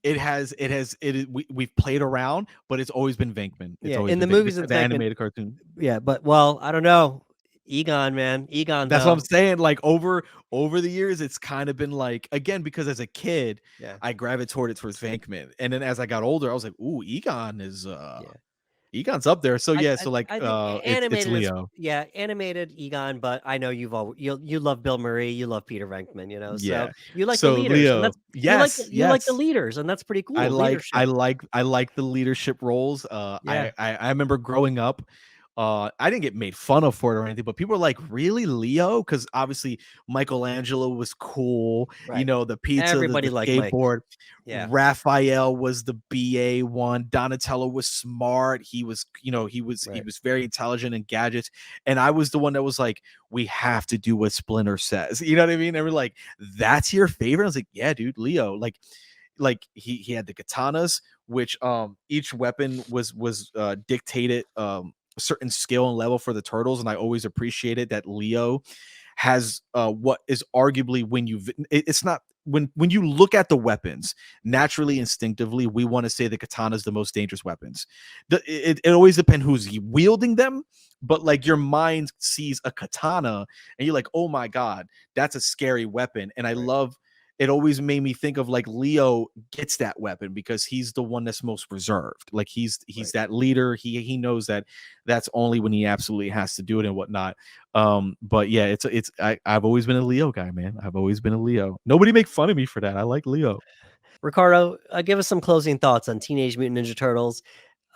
we've played around, but it's always been Venkman. It's yeah, always in the been Venkman, movies it's the Venkman. animated cartoon. Yeah, but well, I don't know. Egon, man, Egon That's what I'm though. saying. Like over the years, it's kind of been like, again, because as a kid, Yeah, I gravitated towards Venkman, and then as I got older, I was like, ooh, yeah. Egon's up there. So yeah, so like I think it's animated is Leo. yeah, animated Egon, but I know you love Bill Murray, you love Peter Venkman, you know, so Yeah. you like the So leaders, and Leo, that's yes, you like the yes. leaders, and that's pretty I cool. like I Leadership, like I like the leadership roles. yeah, I remember growing up. I didn't get made fun of for it or anything, but people were like, "Really, Leo?" Because obviously Michelangelo was cool. right. The pizza, Everybody the like Mike, skateboard. yeah, Raphael was the BA one. Donatello was smart. He right, was very intelligent in gadgets, and I was the one that was like, "We have to do what Splinter says." You know what I mean? And we're like, "That's your favorite?" I was like, "Yeah, dude, Leo." Like he had the katanas, which each weapon was dictated a certain skill and level for the turtles, and I always appreciated that Leo has what is arguably, it's not, when you look at the weapons naturally, instinctively, we want to say the katana is the most dangerous weapons. It always depends who's wielding them, but like your mind sees a katana and you're like, oh my god, that's a scary weapon. And I right, love, it always made me think of like Leo gets that weapon because he's the one that's most reserved. Like he's right. that leader. He knows that that's only when he absolutely has to do it and whatnot. But yeah, I've always been a Leo guy, man. I've always been a Leo. Nobody make fun of me for that. I like Leo. Ricardo, give us some closing thoughts on Teenage Mutant Ninja Turtles,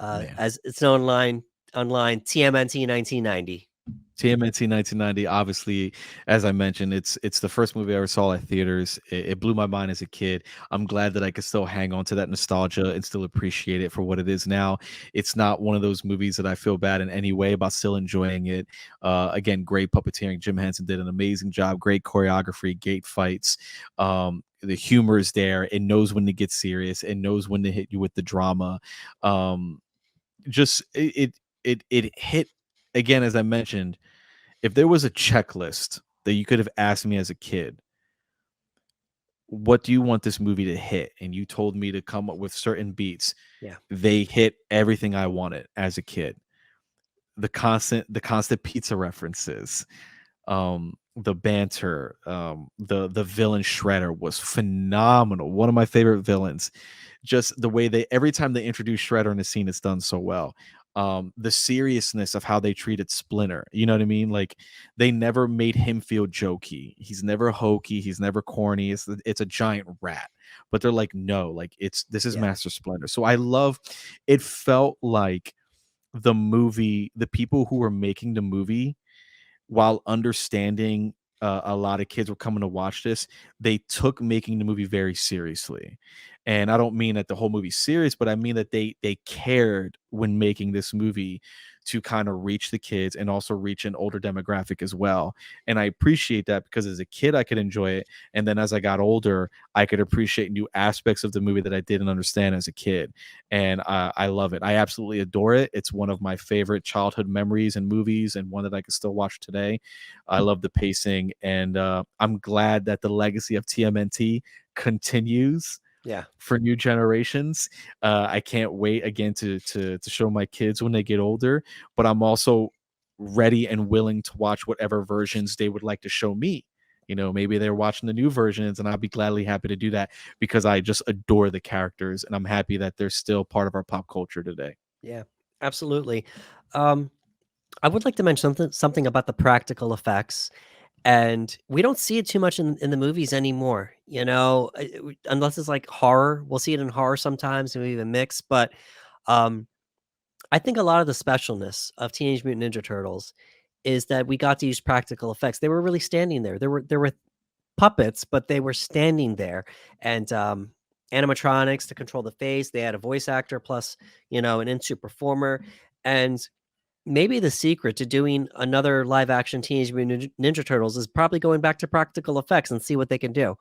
Man. as it's known online TMNT 1990. TMNT 1990, obviously, as I mentioned, it's the first movie I ever saw at theaters. It blew my mind as a kid. I'm glad that I could still hang on to that nostalgia and still appreciate it for what it is now. It's not one of those movies that I feel bad in any way about still enjoying it. Again, great puppeteering. Jim Henson did an amazing job. Great choreography, gate fights. The humor is there. It knows when to get serious. It knows when to hit you with the drama. Um, just it hit, again, as I mentioned, if there was a checklist that you could have asked me as a kid, what do you want this movie to hit? And you told me to come up with certain beats. Yeah, They hit everything I wanted as a kid. The constant pizza references, the banter, the villain Shredder was phenomenal. One of my favorite villains. Just the way they, every time they introduce Shredder in a scene, it's done so well. The seriousness of how they treated Splinter, you know what I mean? Like they never made him feel jokey. He's never hokey. He's never corny. It's a giant rat, but they're like, no, like this is yeah, Master Splinter. So I love. It felt like the people who were making the movie, while understanding a lot of kids were coming to watch this, they took making the movie very seriously. And I don't mean that the whole movie's serious, but I mean that they cared when making this movie to kind of reach the kids and also reach an older demographic as well. And I appreciate that because as a kid I could enjoy it, and then as I got older I could appreciate new aspects of the movie that I didn't understand as a kid. And I love it. I absolutely adore it. It's one of my favorite childhood memories and movies, and one that I can still watch today. I love the pacing, and I'm glad that the legacy of TMNT continues. Yeah. for new generations. I can't wait again to show my kids when they get older, but I'm also ready and willing to watch whatever versions they would like to show me. Maybe they're watching the new versions, and I'll be gladly happy to do that because I just adore the characters, and I'm happy that they're still part of our pop culture today. Yeah, absolutely. Um, I would like to mention something about the practical effects, and we don't see it too much in the movies anymore. Unless it's like horror, we'll see it in horror sometimes, and we even mix. But um, I think a lot of the specialness of Teenage Mutant Ninja Turtles is that we got to use practical effects. They were really standing there. There were puppets, but they were standing there, and animatronics to control the face. They had a voice actor plus, an in-suit performer, and maybe the secret to doing another live action Teenage Mutant Ninja Turtles is probably going back to practical effects and see what they can do.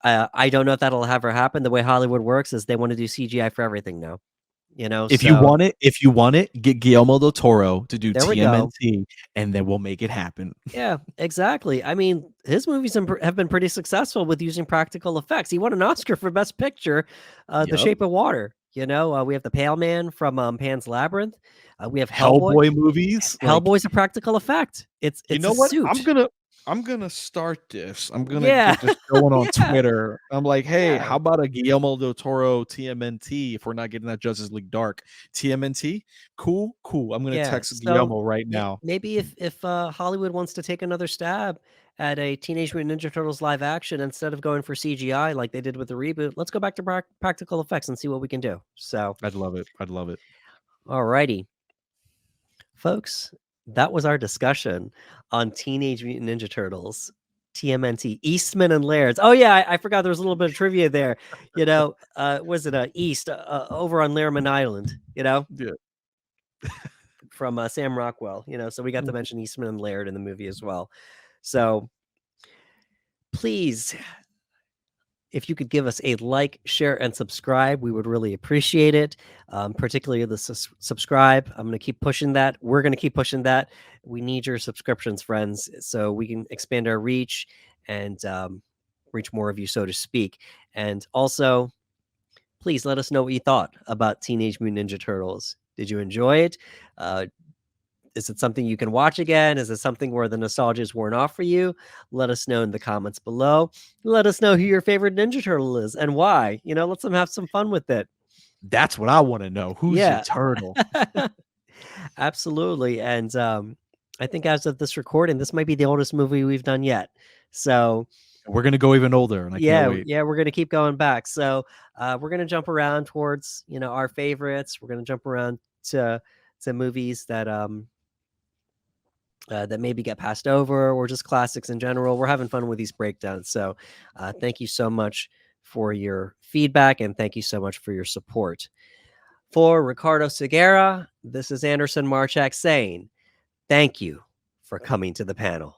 I don't know if that'll ever happen. The way Hollywood works is they want to do CGI for everything now. So If you want it, get Guillermo del Toro to do there we go. TMNT, and then we'll make it happen. Yeah, exactly. I mean, his movies have been pretty successful with using practical effects. He won an Oscar for Best Picture, The Yep. Shape of Water. We have the Pale Man from Pan's Labyrinth. We have Hellboy. Hellboy movies, like, Hellboy's a practical effect. It's you a know what? suit. I'm gonna start this. I'm gonna Yeah, get this going on yeah, Twitter. I'm like, hey, yeah, how about a Guillermo del Toro TMNT if we're not getting that Justice League Dark TMNT? Cool, cool. I'm gonna yeah. text So Guillermo right now. maybe if Hollywood wants to take another stab at a Teenage Mutant Ninja Turtles live action instead of going for CGI like they did with the reboot, let's go back to practical effects and see what we can do. So, I'd love it. I'd love it. alrighty. Folks, that was our discussion on Teenage Mutant Ninja Turtles, TMNT, Eastman and Laird's. Oh yeah, I forgot there was a little bit of trivia there. Was it East over on Laramie Island? Yeah. From Sam Rockwell. So we got to mention Eastman and Laird in the movie as well. So please, if you could give us a like, share, and subscribe, we would really appreciate it. Particularly the subscribe. I'm going to keep pushing that. We're going to keep pushing that. We need your subscriptions, friends, so we can expand our reach and reach more of you, so to speak. And also, please let us know what you thought about Teenage Mutant Ninja Turtles. Did you enjoy it? Is it something you can watch again? Is it something where the nostalgia is worn off for you? Let us know in the comments below. Let us know who your favorite Ninja Turtle is and why. Let's them have some fun with it. That's what I want to know. Who's your Yeah, turtle? absolutely. And I think as of this recording, this might be the oldest movie we've done yet. So We're gonna go even older, and I can't wait. yeah, we're gonna keep going back. So we're gonna jump around towards our favorites. We're gonna jump around to movies that that maybe get passed over or just classics in general. We're having fun with these breakdowns. So thank you so much for your feedback and thank you so much for your support. For Ricardo Segura, this is Anderson Marchak saying thank you for coming to the panel.